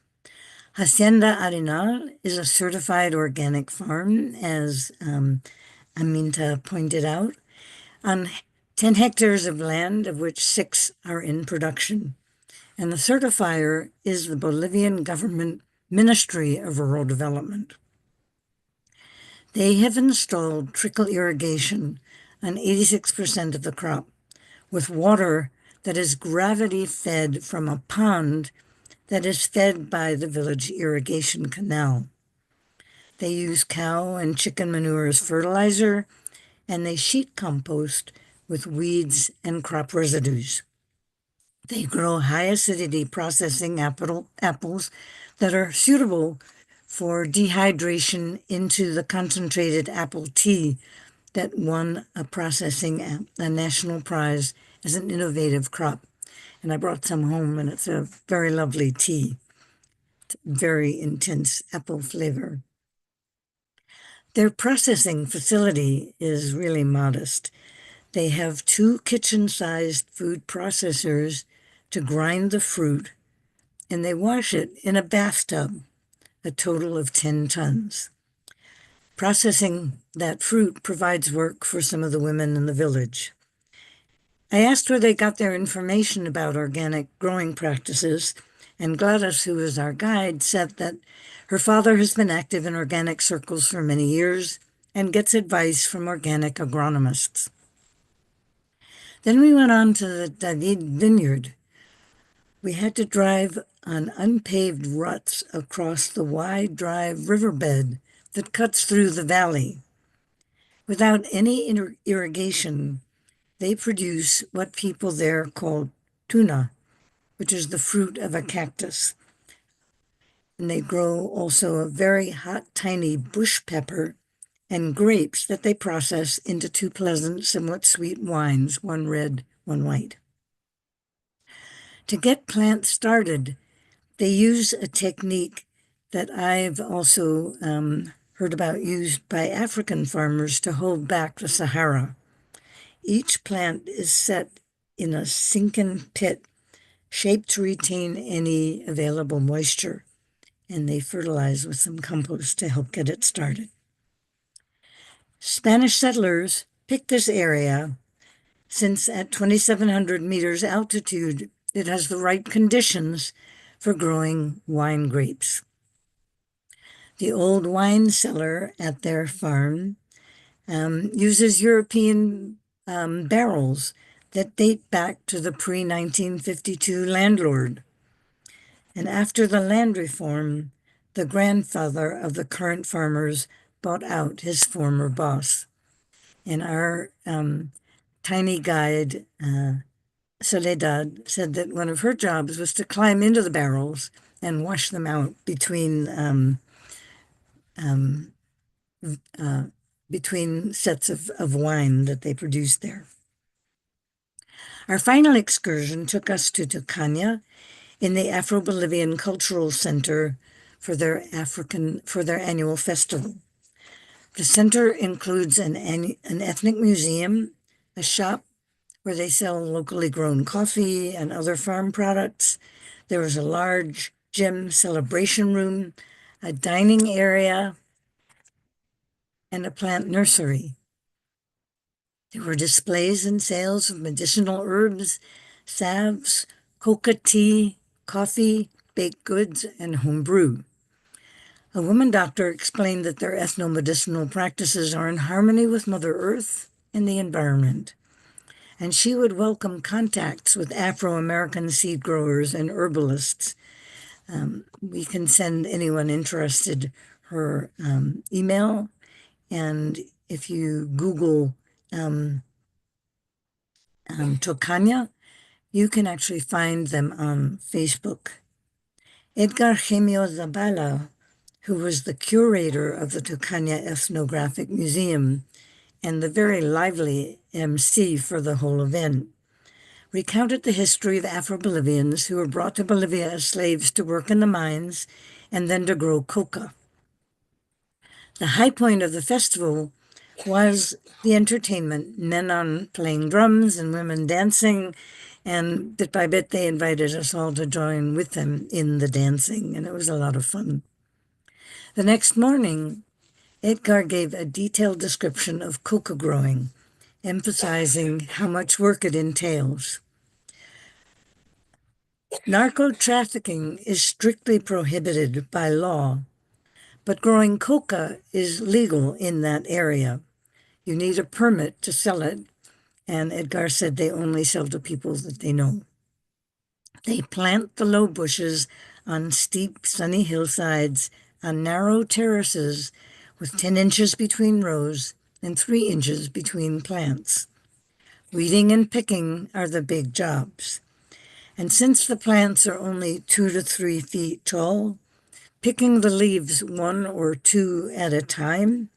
Speaker 6: Hacienda Arenal is a certified organic farm, as Aminta pointed out, on 10 hectares of land, of which 6 are in production. And the certifier is the Bolivian government Ministry of Rural Development. They have installed trickle irrigation on 86% of the crop, with water that is gravity fed from a pond that is fed by the village irrigation canal. They use cow and chicken manure as fertilizer, and they sheet compost with weeds and crop residues. They grow high acidity processing apples that are suitable for dehydration into the concentrated apple tea that won a national prize as an innovative crop. And I brought some home, and it's a very lovely tea. Very intense apple flavor. Their processing facility is really modest. They have 2 kitchen-sized food processors to grind the fruit, and they wash it in a bathtub, a total of 10 tons. Processing that fruit provides work for some of the women in the village. I asked where they got their information about organic growing practices, and Gladys, who is our guide, said that her father has been active in organic circles for many years and gets advice from organic agronomists. Then we went on to the David Vineyard. We had to drive on unpaved ruts across the wide, dry riverbed that cuts through the valley. Without any irrigation, they produce what people there call tuna, which is the fruit of a cactus. And they grow also a very hot, tiny bush pepper and grapes that they process into 2 pleasant, somewhat sweet wines, one red, one white. To get plants started, they use a technique that I've also heard about used by African farmers to hold back the Sahara. Each plant is set in a sunken pit shaped to retain any available moisture, and they fertilize with some compost to help get it started. Spanish settlers picked this area since at 2,700 meters altitude, it has the right conditions for growing wine grapes. The old wine cellar at their farm uses European barrels that date back to the pre-1952 landlord. And after the land reform, the grandfather of the current farmers bought out his former boss. And our tiny guide, Soledad, said that one of her jobs was to climb into the barrels and wash them out between sets of wine that they produced there. Our final excursion took us to Tucana in the Afro-Bolivian Cultural Center for their annual festival. The center includes an ethnic museum, a shop where they sell locally grown coffee and other farm products. There was a large gym celebration room, a dining area, and a plant nursery. There were displays and sales of medicinal herbs, salves, coca tea, coffee, baked goods, and home brew. A woman doctor explained that their ethno-medicinal practices are in harmony with Mother Earth and the environment, and she would welcome contacts with Afro-American seed growers and herbalists. We can send anyone interested her email, and if you Google Tocana, you can actually find them on Facebook. Edgar Gemio Zabala, who was the curator of the Tocana Ethnographic Museum and the very lively MC for the whole event, recounted the history of Afro-Bolivians who were brought to Bolivia as slaves to work in the mines and then to grow coca. The high point of the festival was the entertainment, men on playing drums and women dancing, and bit by bit they invited us all to join with them in the dancing, and it was a lot of fun. The next morning, Edgar gave a detailed description of coca growing, emphasizing how much work it entails. Narco trafficking is strictly prohibited by law, but growing coca is legal in that area. You need a permit to sell it, and Edgar said they only sell to people that they know. They plant the low bushes on steep, sunny hillsides, on narrow terraces with 10 inches between rows and 3 inches between plants. Weeding and picking are the big jobs. And since the plants are only 2 to 3 feet tall, picking the leaves 1 or 2 at a time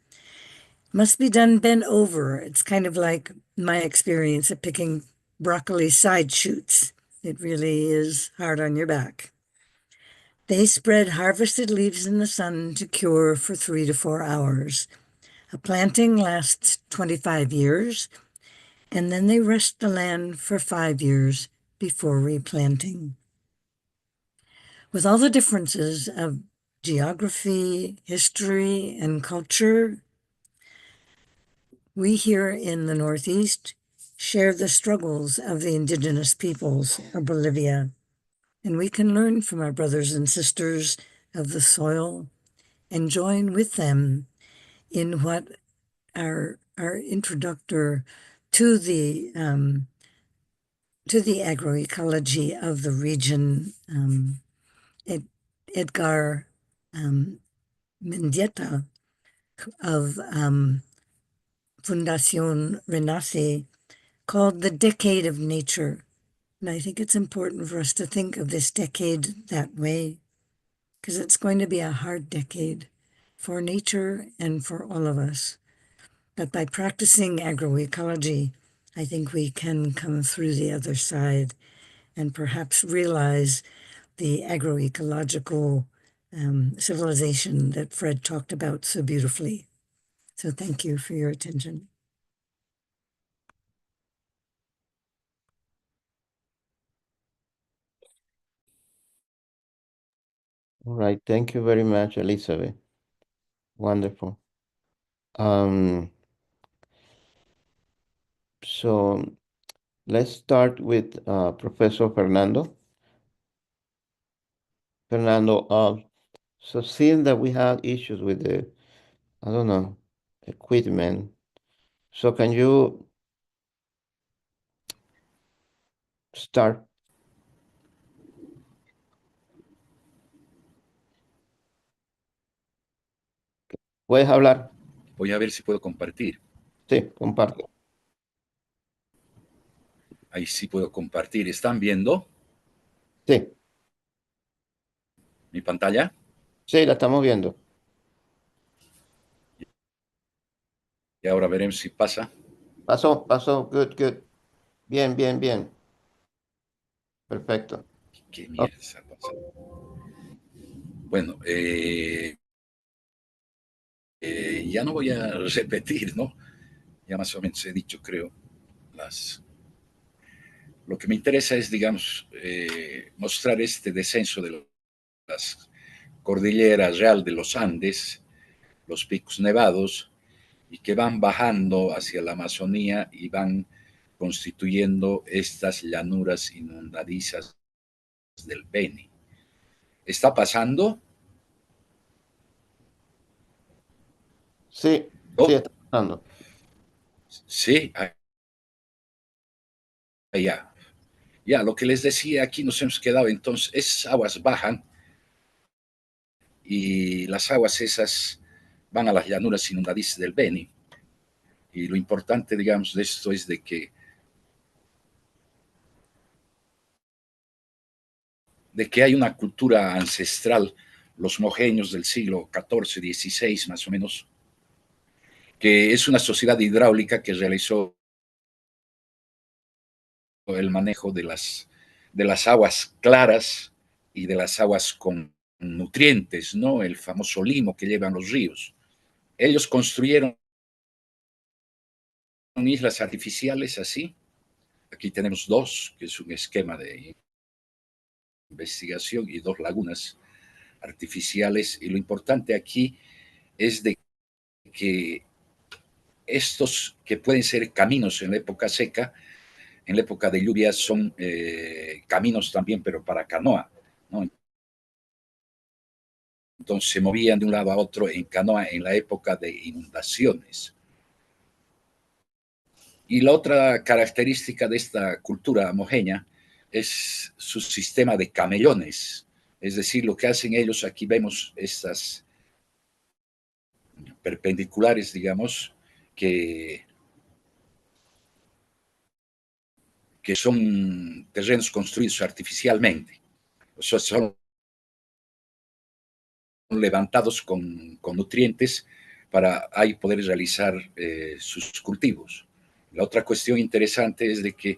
Speaker 6: must be done bent over. It's kind of like my experience of picking broccoli side shoots. It really is hard on your back. They spread harvested leaves in the sun to cure for 3 to 4 hours. A planting lasts 25 years, and then they rest the land for 5 years before replanting. With all the differences of geography, history, and culture, we here in the Northeast share the struggles of the indigenous peoples of Bolivia, and we can learn from our brothers and sisters of the soil and join with them in what our introductor to the agroecology of the region, Edgar Mendieta of Fundación Renace, called the Decade of Nature. And I think it's important for us to think of this decade that way, because it's going to be a hard decade for nature and for all of us. But by practicing agroecology, I think we can come through the other side and perhaps realize the agroecological civilization that Fred talked about so beautifully. So thank you for your attention.
Speaker 2: All right, thank you very much, Elizabeth. Wonderful. So let's start with Professor Fernando. Fernando, so seeing that we had issues with the, I don't know, equipment, so can you start? ¿Puedes hablar?
Speaker 3: Voy a ver si puedo compartir.
Speaker 2: Sí, comparte.
Speaker 3: Ahí sí puedo compartir. ¿Están viendo
Speaker 2: Sí,
Speaker 3: mi pantalla?
Speaker 2: sí, la estamos viendo.
Speaker 3: Y ahora veremos si pasa.
Speaker 2: Pasó, good, good. Bien, bien, bien. Perfecto.
Speaker 3: ¿Qué mierda está pasando? Bueno, ya no voy a repetir, ¿no? Ya más o menos he dicho, creo, lo que me interesa es, digamos, mostrar este descenso de las cordilleras real de los Andes, los picos nevados, y que van bajando hacia la Amazonía y van constituyendo estas llanuras inundadizas del Beni. ¿Está pasando?
Speaker 2: Sí,
Speaker 3: Oh,
Speaker 2: sí, está pasando.
Speaker 3: sí, ya. Ya, lo que les decía, aquí nos hemos quedado, entonces, esas aguas bajan y las aguas esas van a las llanuras inundadizas del Beni. Y lo importante, digamos, de esto es de que hay una cultura ancestral, los mojeños del siglo XIV, XVI más o menos, que es una sociedad hidráulica que realizó el manejo de las aguas claras y de las aguas con nutrientes, ¿no? El famoso limo que llevan los ríos. Ellos construyeron islas artificiales así. Aquí tenemos dos, que es un esquema de investigación, y dos lagunas artificiales. Y lo importante aquí es de que estos que pueden ser caminos en la época seca, en la época de lluvia son caminos también, pero para canoa, ¿no? Entonces se movían de un lado a otro en canoa en la época de inundaciones. Y la otra característica de esta cultura mojeña es su sistema de camellones. Es decir, lo que hacen ellos, aquí vemos estas perpendiculares, digamos, que, que son terrenos construidos artificialmente. O sea, son levantados con nutrientes para ahí poder realizar sus cultivos. La otra cuestión interesante es de que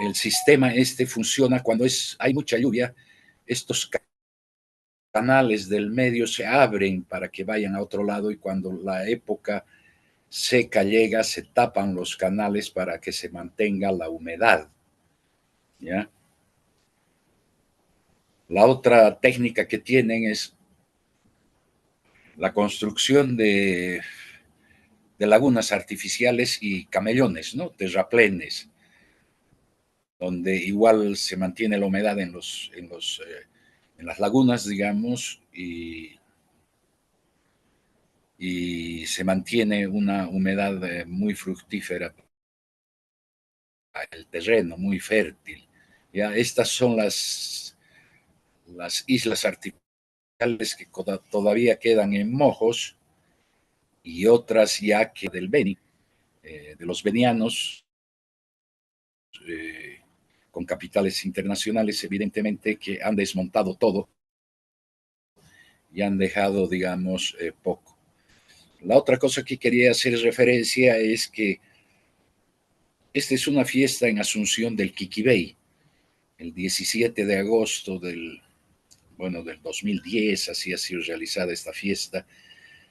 Speaker 3: el sistema este funciona cuando hay mucha lluvia. Estos canales del medio se abren para que vayan a otro lado, y cuando la época seca llega, se tapan los canales para que se mantenga la humedad, ¿ya? La otra técnica que tienen es la construcción de lagunas artificiales y camellones, ¿no? Terraplenes, donde igual se mantiene la humedad en las lagunas, digamos, y se mantiene una humedad muy fructífera, el terreno muy fértil. ¿Ya? Estas son las islas artificiales que todavía quedan en Mojos, y otras ya que del Beni, de los venianos, eh, con capitales internacionales, evidentemente, que han desmontado todo y han dejado, digamos, poco. La otra cosa que quería hacer referencia es que esta es una fiesta en Asunción del Quiquibey, el 17 de agosto del 2010, así ha sido realizada esta fiesta.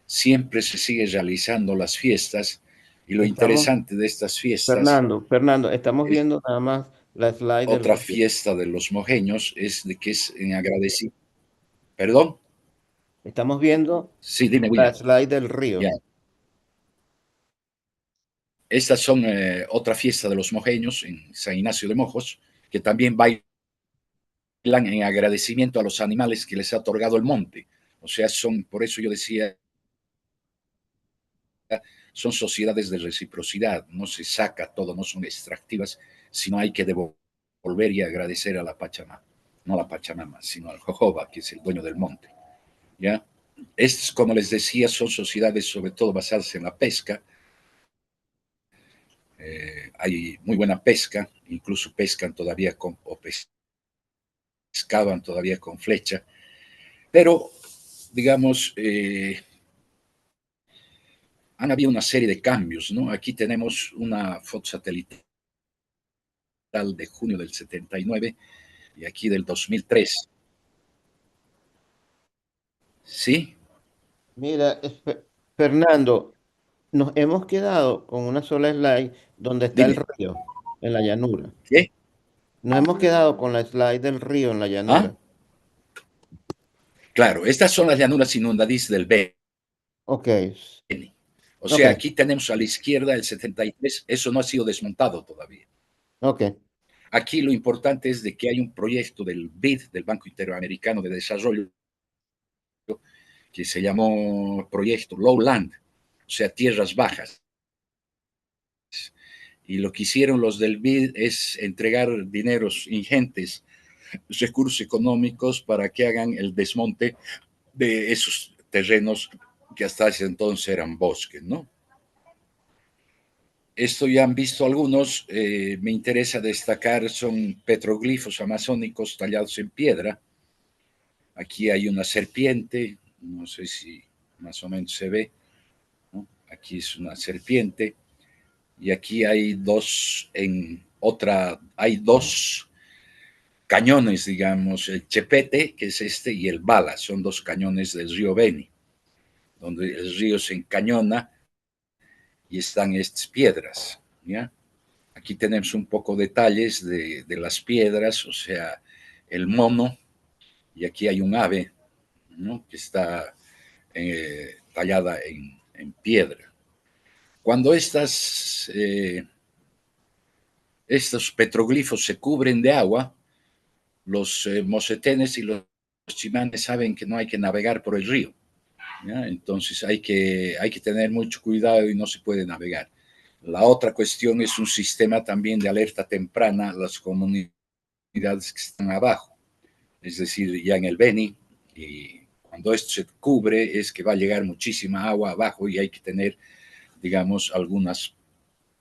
Speaker 3: Siempre se sigue realizando las fiestas, y lo interesante de estas fiestas,
Speaker 2: Fernando, estamos
Speaker 3: es
Speaker 2: viendo nada más la slide del
Speaker 3: otra
Speaker 2: río.
Speaker 3: fiesta de los mojeños, es de que es en agradecimiento. ¿Perdón?
Speaker 2: Estamos viendo
Speaker 3: Sí, dime,
Speaker 2: la
Speaker 3: William.
Speaker 2: slide del
Speaker 3: Ya.
Speaker 2: río.
Speaker 3: Estas son otra fiesta de los mojeños en San Ignacio de Mojos, que también bailan en agradecimiento a los animales que les ha otorgado el monte. O sea, por eso yo decía, son sociedades de reciprocidad, no se saca todo, no son extractivas, sino hay que devolver y agradecer a la Pachamama, no a la Pachamama, sino al Jojoba, que es el dueño del monte. ¿Ya? Estas, como les decía, son sociedades sobre todo basadas en la pesca. Hay muy buena pesca, incluso pescan todavía o pescaban todavía con flecha, pero digamos, han habido una serie de cambios, ¿no? Aquí tenemos una foto satelital de junio del 79 y aquí del 2003. ¿Sí?
Speaker 2: Mira, Fernando, nos hemos quedado con una sola slide donde está el
Speaker 3: Dime.
Speaker 2: río en la llanura.
Speaker 3: ¿Qué?
Speaker 2: Nos hemos quedado con la slide del río en la
Speaker 3: ¿Ah?
Speaker 2: llanura.
Speaker 3: Claro, estas son las llanuras inundadizas del Beni.
Speaker 2: Ok,
Speaker 3: O
Speaker 2: ok,
Speaker 3: sea, aquí tenemos a la izquierda el 73, eso no ha sido desmontado todavía.
Speaker 2: ok.
Speaker 3: Aquí lo importante es de que hay un proyecto del BID, del Banco Interamericano de Desarrollo, que se llamó Proyecto Lowland, o sea, tierras bajas. Y lo que hicieron los del BID es entregar dineros ingentes, recursos económicos, para que hagan el desmonte de esos terrenos que hasta ese entonces eran bosques, ¿no? Esto ya han visto algunos, me interesa destacar, son petroglifos amazónicos tallados en piedra. Aquí hay una serpiente, no sé si más o menos se ve, ¿no? Aquí es una serpiente, y aquí hay hay dos cañones, digamos, el Chepete, que es este, y el Bala, son dos cañones del río Beni, donde el río se encañona y están estas piedras, ¿ya? Aquí tenemos un poco detalles de las piedras, o sea, el mono, y aquí hay un ave, ¿no? Que está tallada en piedra. Cuando estos petroglifos se cubren de agua, los mocetenes y los chimanes saben que no hay que navegar por el río, ¿ya? Entonces hay que tener mucho cuidado y no se puede navegar. La otra cuestión es un sistema también de alerta temprana a las comunidades que están abajo, es decir, ya en el Beni, y cuando esto se cubre es que va a llegar muchísima agua abajo y hay que tener, digamos, algunas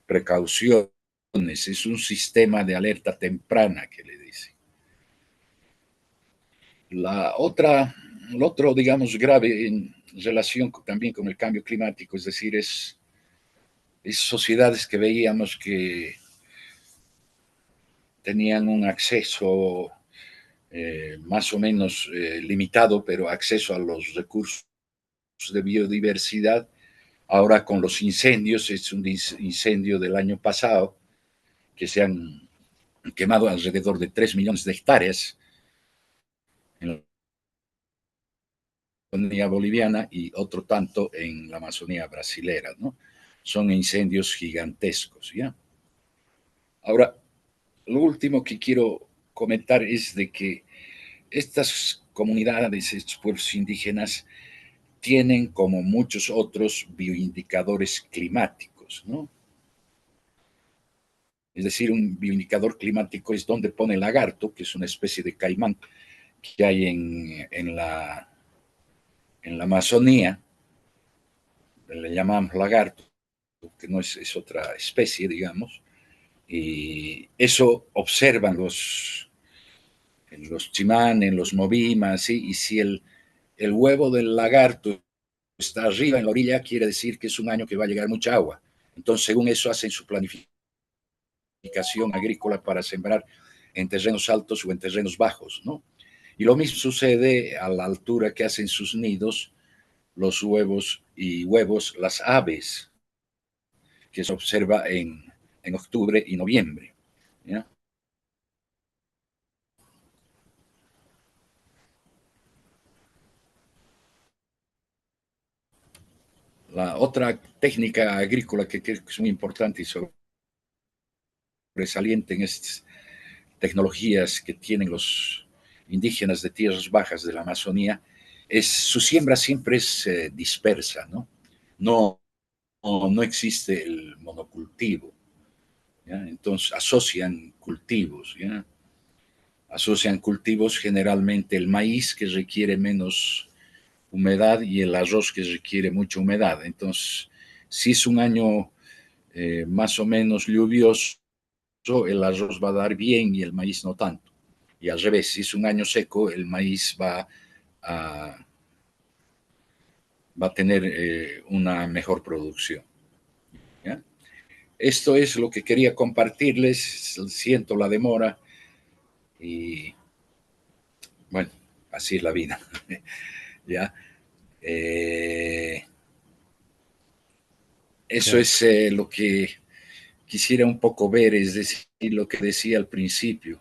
Speaker 3: precauciones. Es un sistema de alerta temprana que le dice. Lo otro, digamos, grave en relación también con el cambio climático, es decir, es sociedades que veíamos que tenían un acceso más o menos limitado, pero acceso a los recursos de biodiversidad. Ahora con los incendios, es un incendio del año pasado, que se han quemado alrededor de 3 millones de hectáreas en la Amazonía boliviana y otro tanto en la Amazonía brasilera, ¿no? Son incendios gigantescos, ¿ya? Ahora, lo último que quiero comentar es de que estas comunidades, estos pueblos indígenas, tienen, como muchos otros, bioindicadores climáticos, ¿no? Es decir, un bioindicador climático es donde pone el lagarto, que es una especie de caimán que hay en la Amazonía, le llamamos lagarto, que no es otra especie, digamos, y eso observan los chimanes, los movimas, ¿sí? Y si el huevo del lagarto está arriba en la orilla, quiere decir que es un año que va a llegar mucha agua. Entonces, según eso, hacen su planificación agrícola para sembrar en terrenos altos o en terrenos bajos, ¿no? Y lo mismo sucede a la altura que hacen sus nidos los huevos, las aves, que se observa en octubre y noviembre, ¿ya? La otra técnica agrícola que creo que es muy importante y sobresaliente en estas tecnologías que tienen los indígenas de tierras bajas de la Amazonía es su siembra siempre es dispersa, ¿no? No existe el monocultivo, ¿ya? Entonces asocian cultivos, ¿ya? Asocian cultivos generalmente el maíz que requiere menos humedad y el arroz que requiere mucha humedad. Entonces, si es un año más o menos lluvioso, el arroz va a dar bien y el maíz no tanto. Y al revés, si es un año seco, el maíz a, va a tener una mejor producción, ¿ya? Esto es lo que quería compartirles. Siento la demora y bueno, así es la vida. ¿Ya? Eso es lo que quisiera un poco ver, es decir, lo que decía al principio.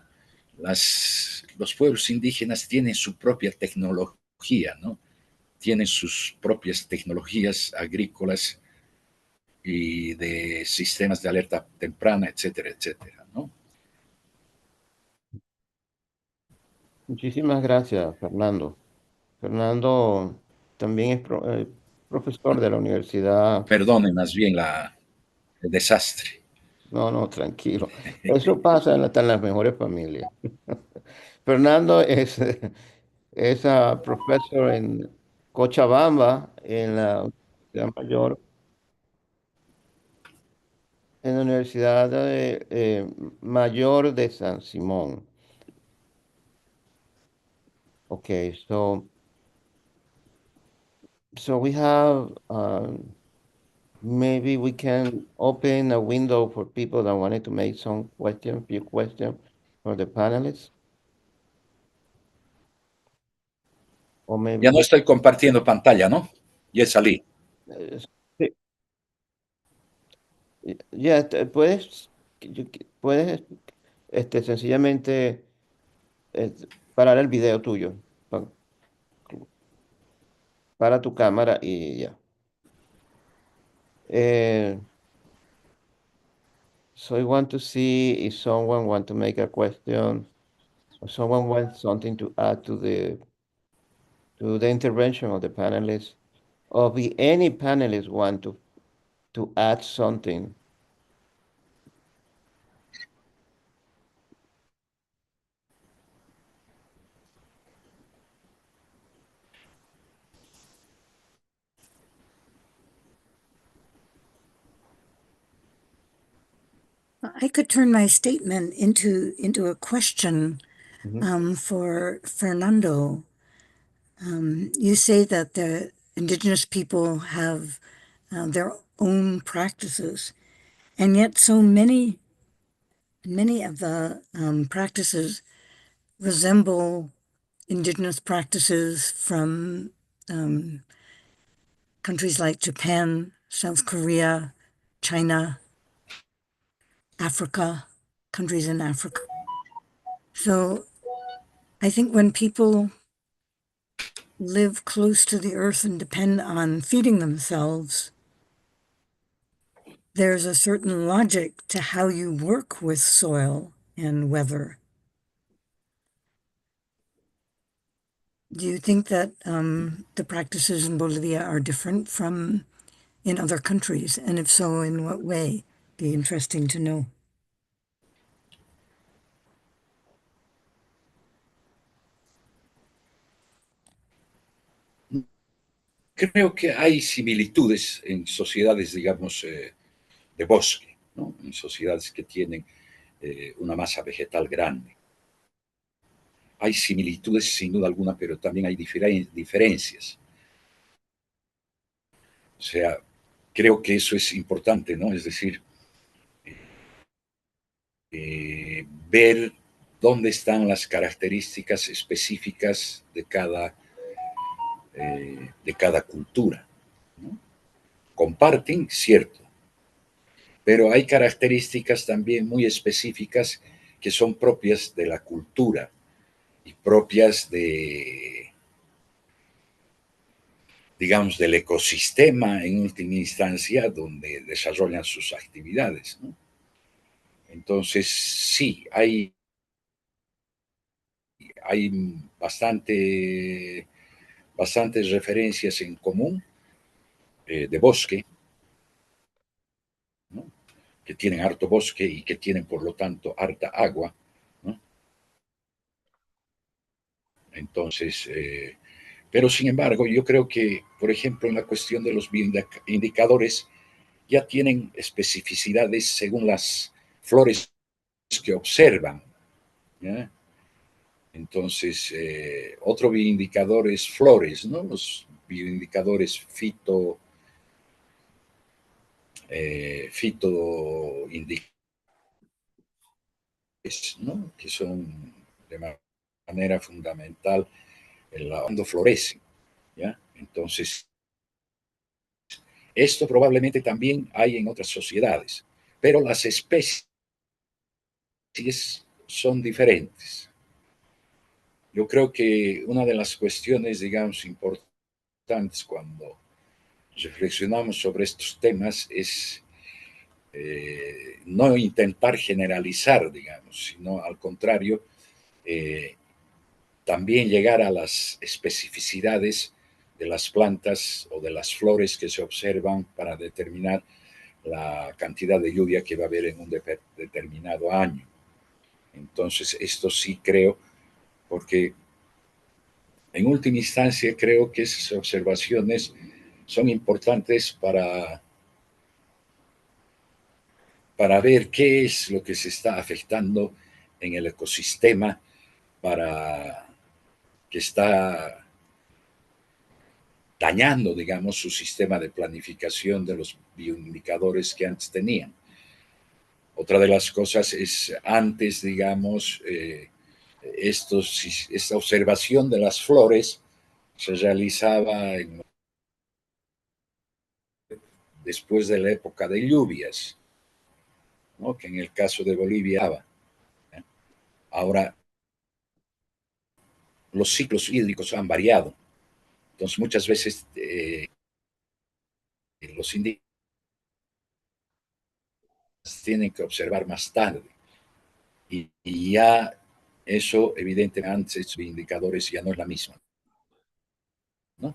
Speaker 3: Los pueblos indígenas tienen su propia tecnología, ¿no? Tienen sus propias tecnologías agrícolas y de sistemas de alerta temprana, etcétera, etcétera, ¿no?
Speaker 2: Muchísimas gracias, Fernando. Fernando también es profesor de la universidad.
Speaker 3: Perdone más bien el desastre.
Speaker 2: No, no, tranquilo. Eso pasa hasta en las mejores familias. Fernando es profesor en Cochabamba, en la Universidad Mayor, en la Universidad Mayor de San Simón. Okay, so we have maybe we can open a window for people that wanted to make some questions, few questions for the panelists. Or maybe
Speaker 3: Ya no estoy compartiendo pantalla, ¿no? Ya salí.
Speaker 2: sí. Ya, puedes sencillamente parar el video tuyo. Para tu cámara y ya. So I want to see if someone want to make a question or someone wants something to add to the intervention of the panelists, or if any panelists want to add something.
Speaker 6: I could turn my statement into a question
Speaker 2: Mhm.
Speaker 6: for Fernando. You say that the indigenous people have their own practices, and yet so many of the practices resemble indigenous practices from countries like Japan, South Korea, China, Africa, countries in Africa. So I think when people live close to the earth and depend on feeding themselves, there's a certain logic to how you work with soil and weather. Do you think that the practices in Bolivia are different from in other countries? And if so, in what way? Be interesting to know.
Speaker 3: Creo que hay similitudes en sociedades, digamos, de bosque, ¿no? En sociedades que tienen una masa vegetal grande. Hay similitudes sin duda alguna, pero también hay diferencias. O sea, creo que eso es importante, ¿no? Es decir, ver dónde están las características específicas de cada cultura, ¿no? Comparten, cierto, pero hay características también muy específicas que son propias de la cultura y propias digamos, del ecosistema en última instancia donde desarrollan sus actividades, ¿no? Entonces, sí, hay bastantes referencias en común de bosque, ¿no? Que tienen harto bosque y que tienen, por lo tanto, harta agua, ¿no? Entonces, pero sin embargo, yo creo que, por ejemplo, en la cuestión de los bioindicadores, ya tienen especificidades según las flores que observan, ¿ya? Entonces, otro bioindicador es flores, ¿no? Los bioindicadores fitoindicadores, ¿no? Que son de manera fundamental cuando florecen, ¿ya? Entonces, esto probablemente también hay en otras sociedades, pero las especies son diferentes. Yo creo que una de las cuestiones, digamos, importantes cuando reflexionamos sobre estos temas es no intentar generalizar, digamos, sino al contrario, también llegar a las especificidades de las plantas o de las flores que se observan para determinar la cantidad de lluvia que va a haber en un determinado año. Entonces, esto sí creo, porque En última instancia, creo que esas observaciones son importantes para ver qué es lo que se está afectando en el ecosistema, para que está dañando, digamos, su sistema de planificación de los bioindicadores que antes tenían. Otra de las cosas es, antes, digamos, esta observación de las flores se realizaba después de la época de lluvias, ¿no? Que en el caso de Bolivia, ahora los ciclos hídricos han variado. Entonces, muchas veces los indígenas tienen que observar más tarde. Y ya eso, evidentemente, antes de indicadores ya no es la misma, ¿no?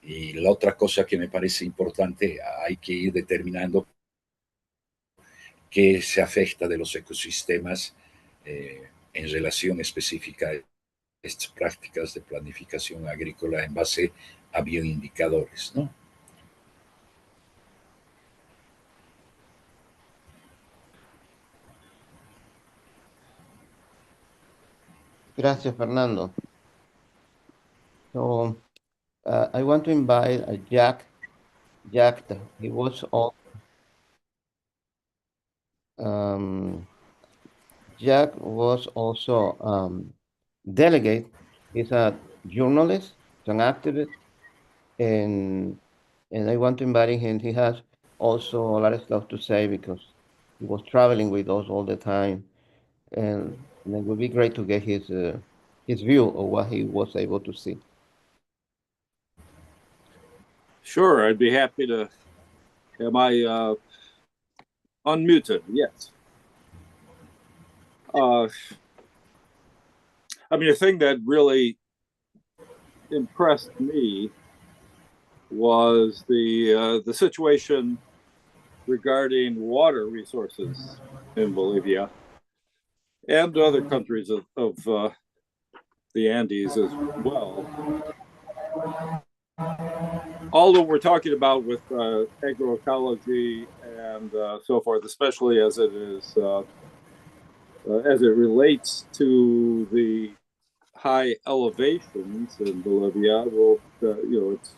Speaker 3: Y la otra cosa que me parece importante, hay que ir determinando qué se afecta de los ecosistemas en relación específica a estas prácticas de planificación agrícola en base a bioindicadores, ¿no?
Speaker 2: Gracias, Fernando. So I want to invite Jack. Jack, he was all, Jack was also delegate. He's a journalist, he's an activist, and I want to invite him. He has also a lot of stuff to say because he was traveling with us all the time, and it would be great to get his view of what he was able to see.
Speaker 7: Sure, I'd be happy to. Am I unmuted? Yes. I mean, the thing that really impressed me was the situation regarding water resources in Bolivia and other countries of the Andes as well. All that we're talking about with agroecology and so forth, especially as it is as it relates to the high elevations in Bolivia, will it's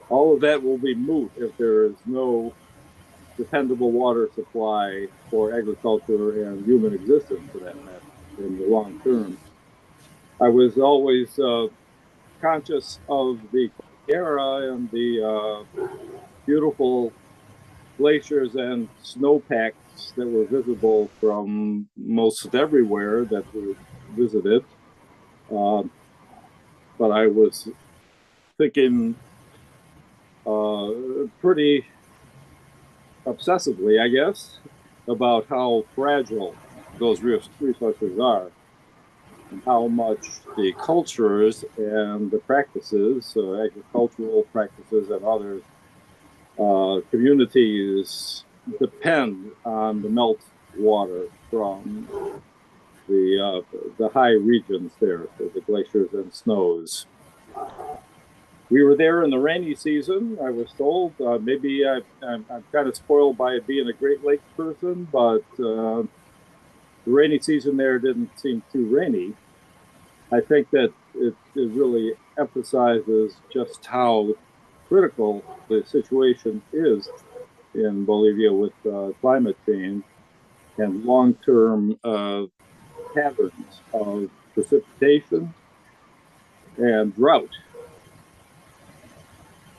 Speaker 7: all of that will be moot if there is no dependable water supply for agriculture and human existence, for that matter, in the long term. I was always conscious of the era and the beautiful glaciers and snowpacks that were visible from most everywhere that we visited. But I was thinking pretty obsessively, I guess, about how fragile those resources are and how much the cultures and the practices, agricultural practices and others, communities depend on the melt water from the high regions there, the glaciers and snows. We were there in the rainy season, I was told. Maybe I'm kind of spoiled by being a Great Lakes person, but the rainy season there didn't seem too rainy. I think that it really emphasizes just how critical the situation is in Bolivia with climate change and long-term patterns of precipitation and drought.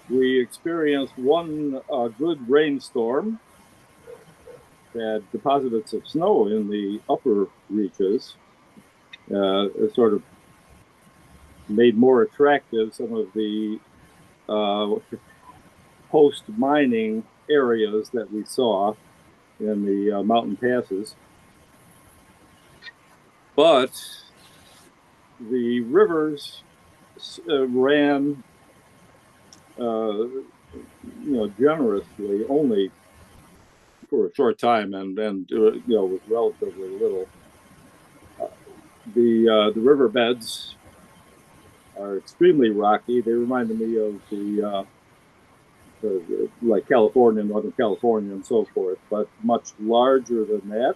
Speaker 7: We experienced one good rainstorm that deposited some snow in the upper reaches. It sort of made more attractive some of the post-mining areas that we saw in the mountain passes. But the rivers ran generously only for a short time, and with relatively little. The riverbeds are extremely rocky. They reminded me of like California, Northern California, and so forth, but much larger than that.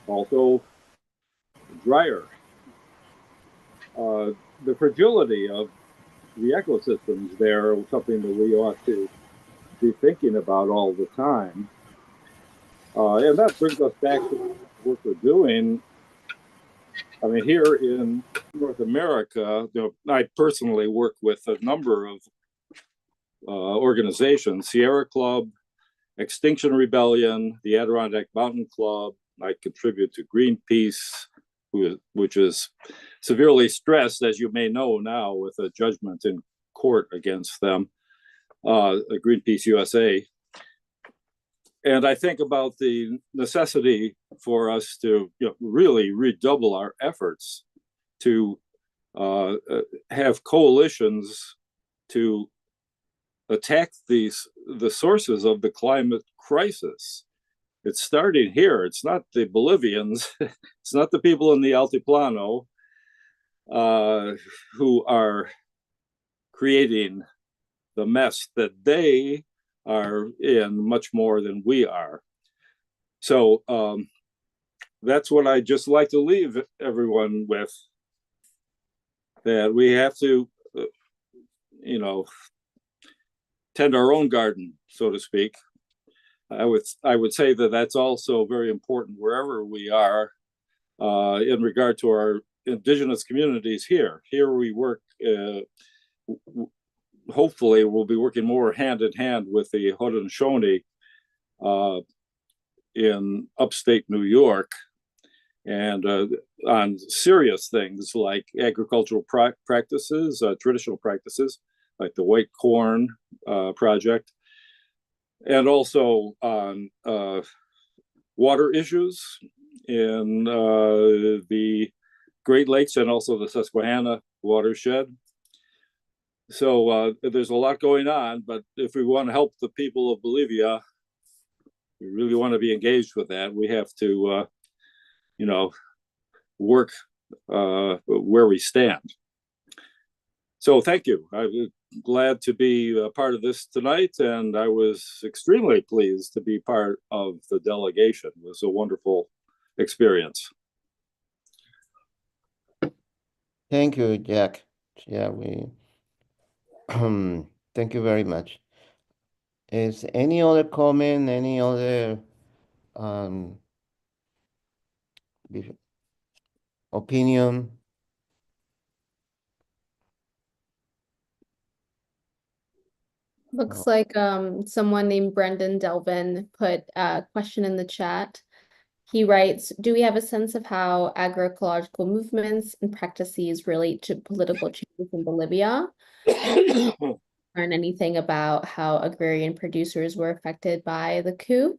Speaker 7: Also drier. The fragility of the ecosystems there is something that we ought to be thinking about all the time. And that brings us back to what we're doing. I mean, here in North America, I personally work with a number of organizations, Sierra Club, Extinction Rebellion, the Adirondack Mountain Club. I contribute to Greenpeace, which is severely stressed, as you may know now, with a judgment in court against them, Greenpeace USA. And I think about the necessity for us to really redouble our efforts to have coalitions to attack the sources of the climate crisis. It's starting here. It's not the Bolivians, it's not the people in the Altiplano who are creating the mess that they are in much more than we are. So that's what I just like to leave everyone with, that we have to, tend our own garden, so to speak. I would say that that's also very important wherever we are in regard to our indigenous communities here. Here we work, hopefully we'll be working more hand in hand with the Haudenosaunee in upstate New York, and on serious things like agricultural practices, traditional practices, like the White Corn Project, and also on water issues in the Great Lakes and also the Susquehanna watershed. So there's a lot going on, but if we want to help the people of Bolivia, we really want to be engaged with that. We have to, work where we stand. So thank you. I'm glad to be a part of this tonight, and I was extremely pleased to be part of the delegation. It was a wonderful experience.
Speaker 2: Thank you, Jack. Yeah, thank you very much. Is any other comment, any other opinion?
Speaker 5: Looks like someone named Brendan Delvin put a question in the chat. He writes, do we have a sense of how agroecological movements and practices relate to political changes in Bolivia? Learn anything about how agrarian producers were affected by the coup,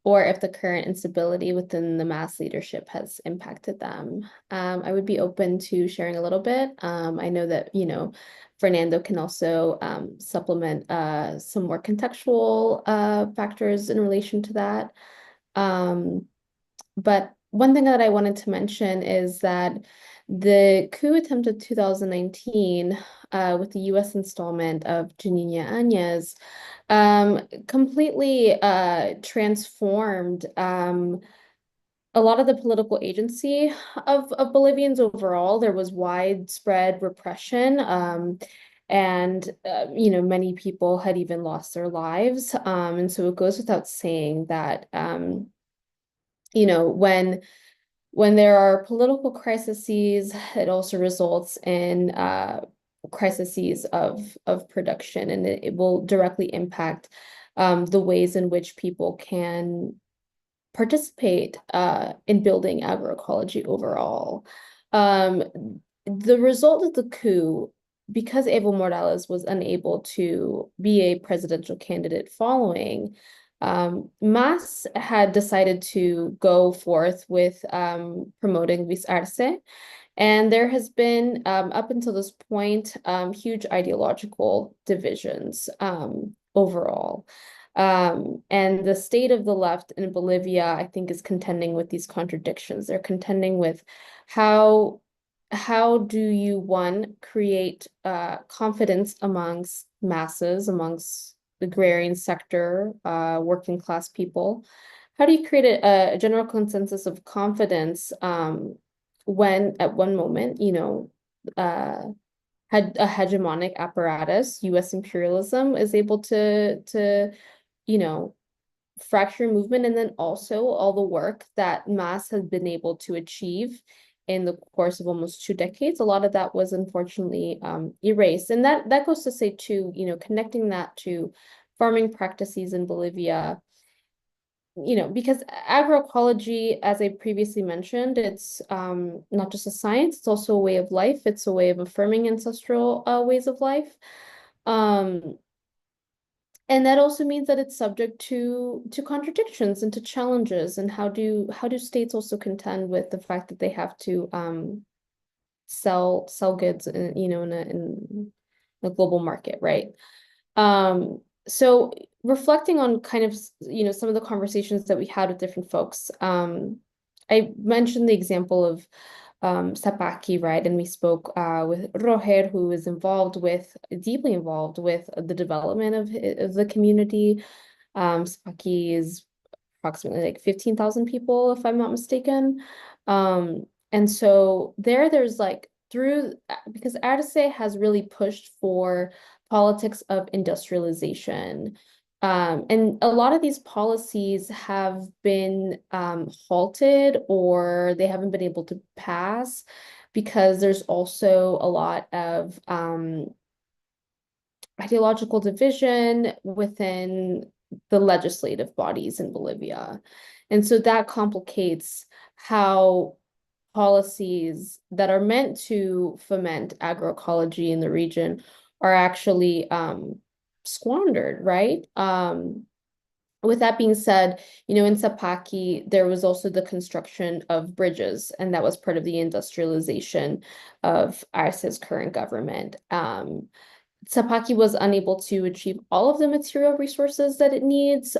Speaker 5: or if the current instability within the mass leadership has impacted them? I would be open to sharing a little bit. I know that, Fernando can also supplement some more contextual factors in relation to that. But one thing that I wanted to mention is that the coup attempt of 2019 with the U.S. installment of Janina Áñez completely transformed a lot of the political agency of Bolivians overall. There was widespread repression, and many people had even lost their lives. And so it goes without saying that when there are political crises, it also results in crises of production, and it will directly impact the ways in which people can participate in building agroecology overall. The result of the coup, because Evo Morales was unable to be a presidential candidate following, MAS had decided to go forth with promoting Luis Arce, and there has been, up until this point, huge ideological divisions overall. And the state of the left in Bolivia, I think, is contending with these contradictions. They're contending with how how do you, one, create confidence amongst masses, amongst the agrarian sector, working class people? How do you create a general consensus of confidence when at one moment, had a hegemonic apparatus, US imperialism, is able to fracture movement, and then also all the work that mass has been able to achieve in the course of almost 2 decades. A lot of that was unfortunately erased. And that goes to say too, connecting that to farming practices in Bolivia, because agroecology, as I previously mentioned, it's not just a science, it's also a way of life. It's a way of affirming ancestral ways of life. And that also means that it's subject to contradictions and to challenges. And how do states also contend with the fact that they have to sell goods in a global market, right? So reflecting on kind of some of the conversations that we had with different folks, I mentioned the example of Sapaki, right? And we spoke with Roger, who is deeply involved with the development of the community. Sapaki is approximately like 15,000 people, if I'm not mistaken. And so there's like because Arce has really pushed for politics of industrialization. And a lot of these policies have been halted, or they haven't been able to pass because there's also a lot of ideological division within the legislative bodies in Bolivia. And so that complicates how policies that are meant to foment agroecology in the region are actually squandered, right? With that being said, in Sapaki, there was also the construction of bridges, and that was part of the industrialization of Arce's current government. Sapaki was unable to achieve all of the material resources that it needs.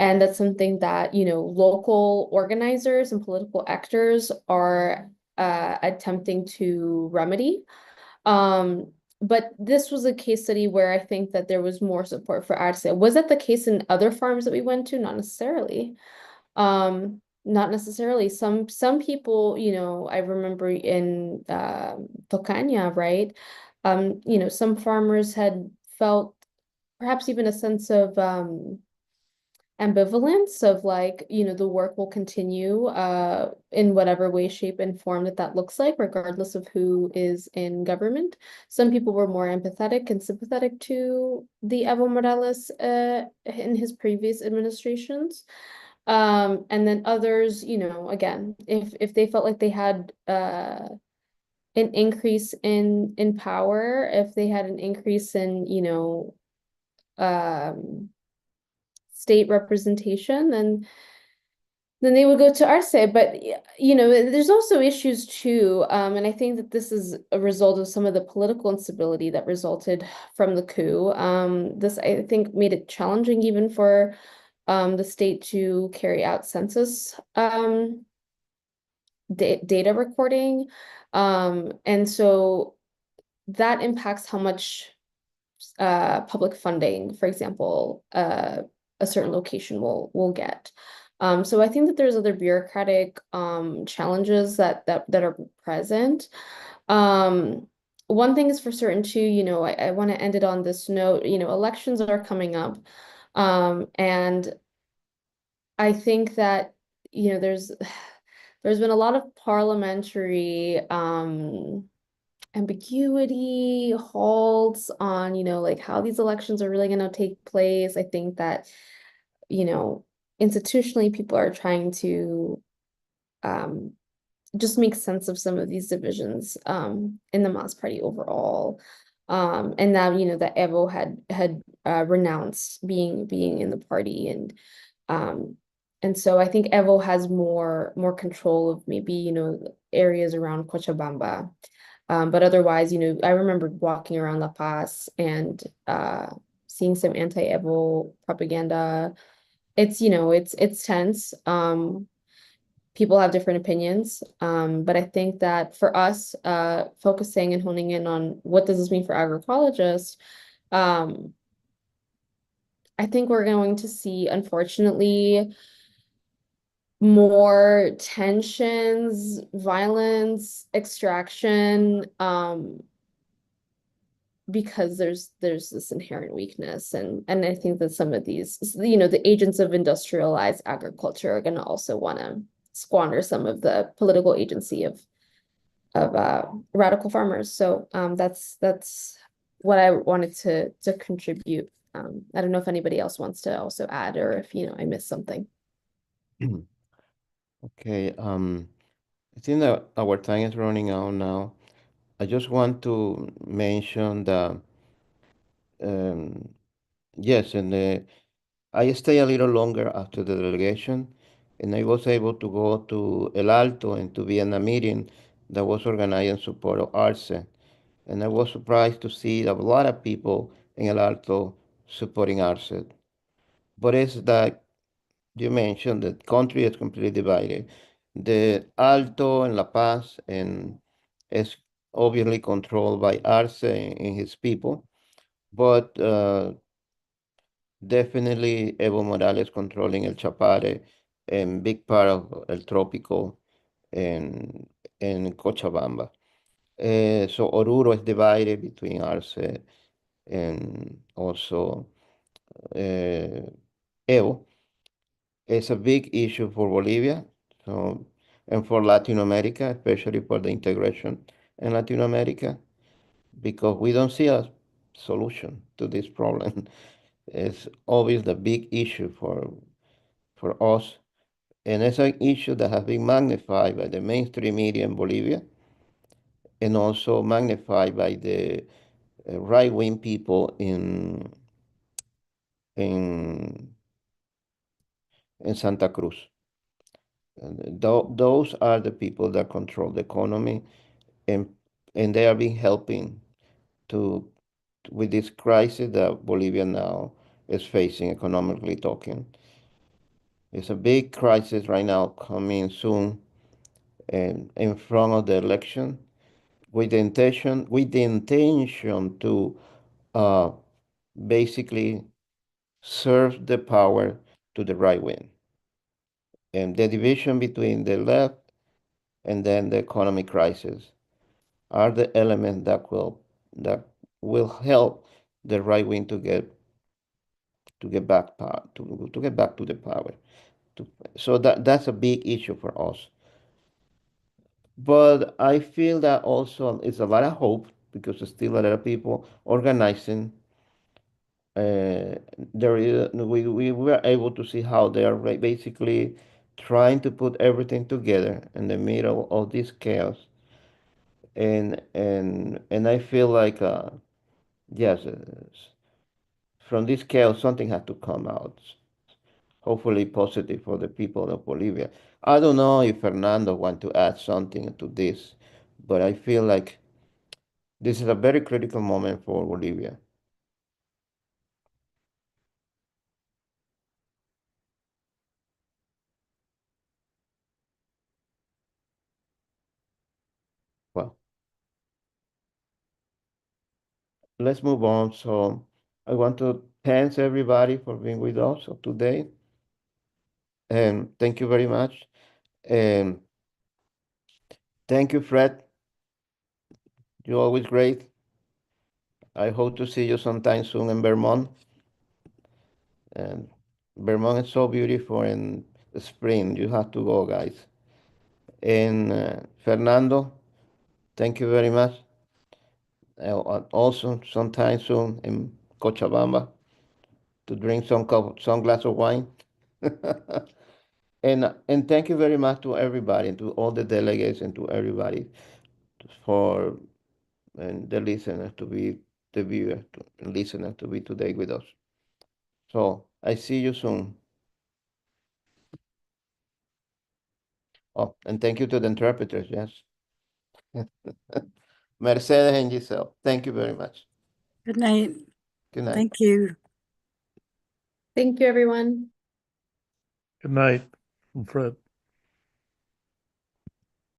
Speaker 5: And that's something that, local organizers and political actors are attempting to remedy. But this was a case study where I think that there was more support for Arce. Was that the case in other farms that we went to? Not necessarily. Not necessarily. Some people, I remember in Tocana, right? Some farmers had felt perhaps even a sense of ambivalence of like, the work will continue in whatever way, shape, and form that looks like, regardless of who is in government. Some people were more empathetic and sympathetic to the Evo Morales in his previous administrations. And then others, again, if they felt like they had an increase in power, if they had an increase in, state representation, then they would go to Arce. But there's also issues too, and I think that this is a result of some of the political instability that resulted from the coup. This, I think, made it challenging even for the state to carry out census data recording, and so that impacts how much public funding, for example, a certain location will get. So I think that there's other bureaucratic challenges that are present. One thing is for certain too, I want to end it on this note, elections are coming up. And I think that, there's been a lot of parliamentary ambiguity, halts on, like how these elections are really going to take place. I think that, institutionally, people are trying to just make sense of some of these divisions in the Mas Party overall. And now, that Evo had renounced being in the party, and so I think Evo has more control of maybe, areas around Cochabamba. But otherwise, I remember walking around La Paz and seeing some anti-Evo propaganda. It's, it's tense. people have different opinions. But I think that for us, focusing and honing in on what does this mean for agroecologists, I think we're going to see, unfortunately, more tensions, violence, extraction, because there's this inherent weakness, and I think that some of these, the agents of industrialized agriculture are going to also want to squander some of the political agency of radical farmers. So that's what I wanted to contribute. I don't know if anybody else wants to also add, or if I missed something.
Speaker 2: Okay, I think that our time is running out now. I just want to mention that, yes, and I stay a little longer after the delegation, and I was able to go to El Alto and to be in a meeting that was organized in support of ARCE. And I was surprised to see a lot of people in El Alto supporting ARCE. But it's that you mentioned the country is completely divided. The Alto and La Paz and is obviously controlled by Arce and his people, but definitely Evo Morales controlling El Chapare and big part of El Trópico and Cochabamba. So Oruro is divided between Arce and also Evo. It's a big issue for Bolivia, so, and for Latin America, especially for the integration in Latin America, because we don't see a solution to this problem. It's always the big issue for us, and it's an issue that has been magnified by the mainstream media in Bolivia, and also magnified by the right-wing people in Santa Cruz. And those are the people that control the economy, and they have been helping to with this crisis that Bolivia now is facing, economically talking. It's a big crisis right now coming soon, and in front of the election, with the intention to basically serve the power to the right wing, and the division between the left and then the economic crisis are the elements that will help the right wing to get back to get back to the power. So that's a big issue for us. But I feel that also it's a lot of hope because there's still a lot of people organizing. We were able to see how they are basically trying to put everything together in the middle of this chaos, and I feel like yes, from this chaos something has to come out. Hopefully positive for the people of Bolivia. I don't know if Fernando want to add something to this, but I feel like this is a very critical moment for Bolivia. Well, let's move on. So I want to thank everybody for being with us today. And thank you very much. And thank you, Fred. You're always great. I hope to see you sometime soon in Vermont. And Vermont is so beautiful in the spring. You have to go, guys. And Fernando, thank you very much. Also, sometime soon in Cochabamba to drink some glass of wine. And thank you very much to everybody, to all the delegates, and to everybody for and the listeners to be the viewer and listener to be today with us. So I see you soon. Oh, and thank you to the interpreters. Yes, Mercedes and Giselle. Thank you very much.
Speaker 6: Good night.
Speaker 2: Good night.
Speaker 6: Thank you.
Speaker 5: Thank you, everyone.
Speaker 1: Good night, Fred.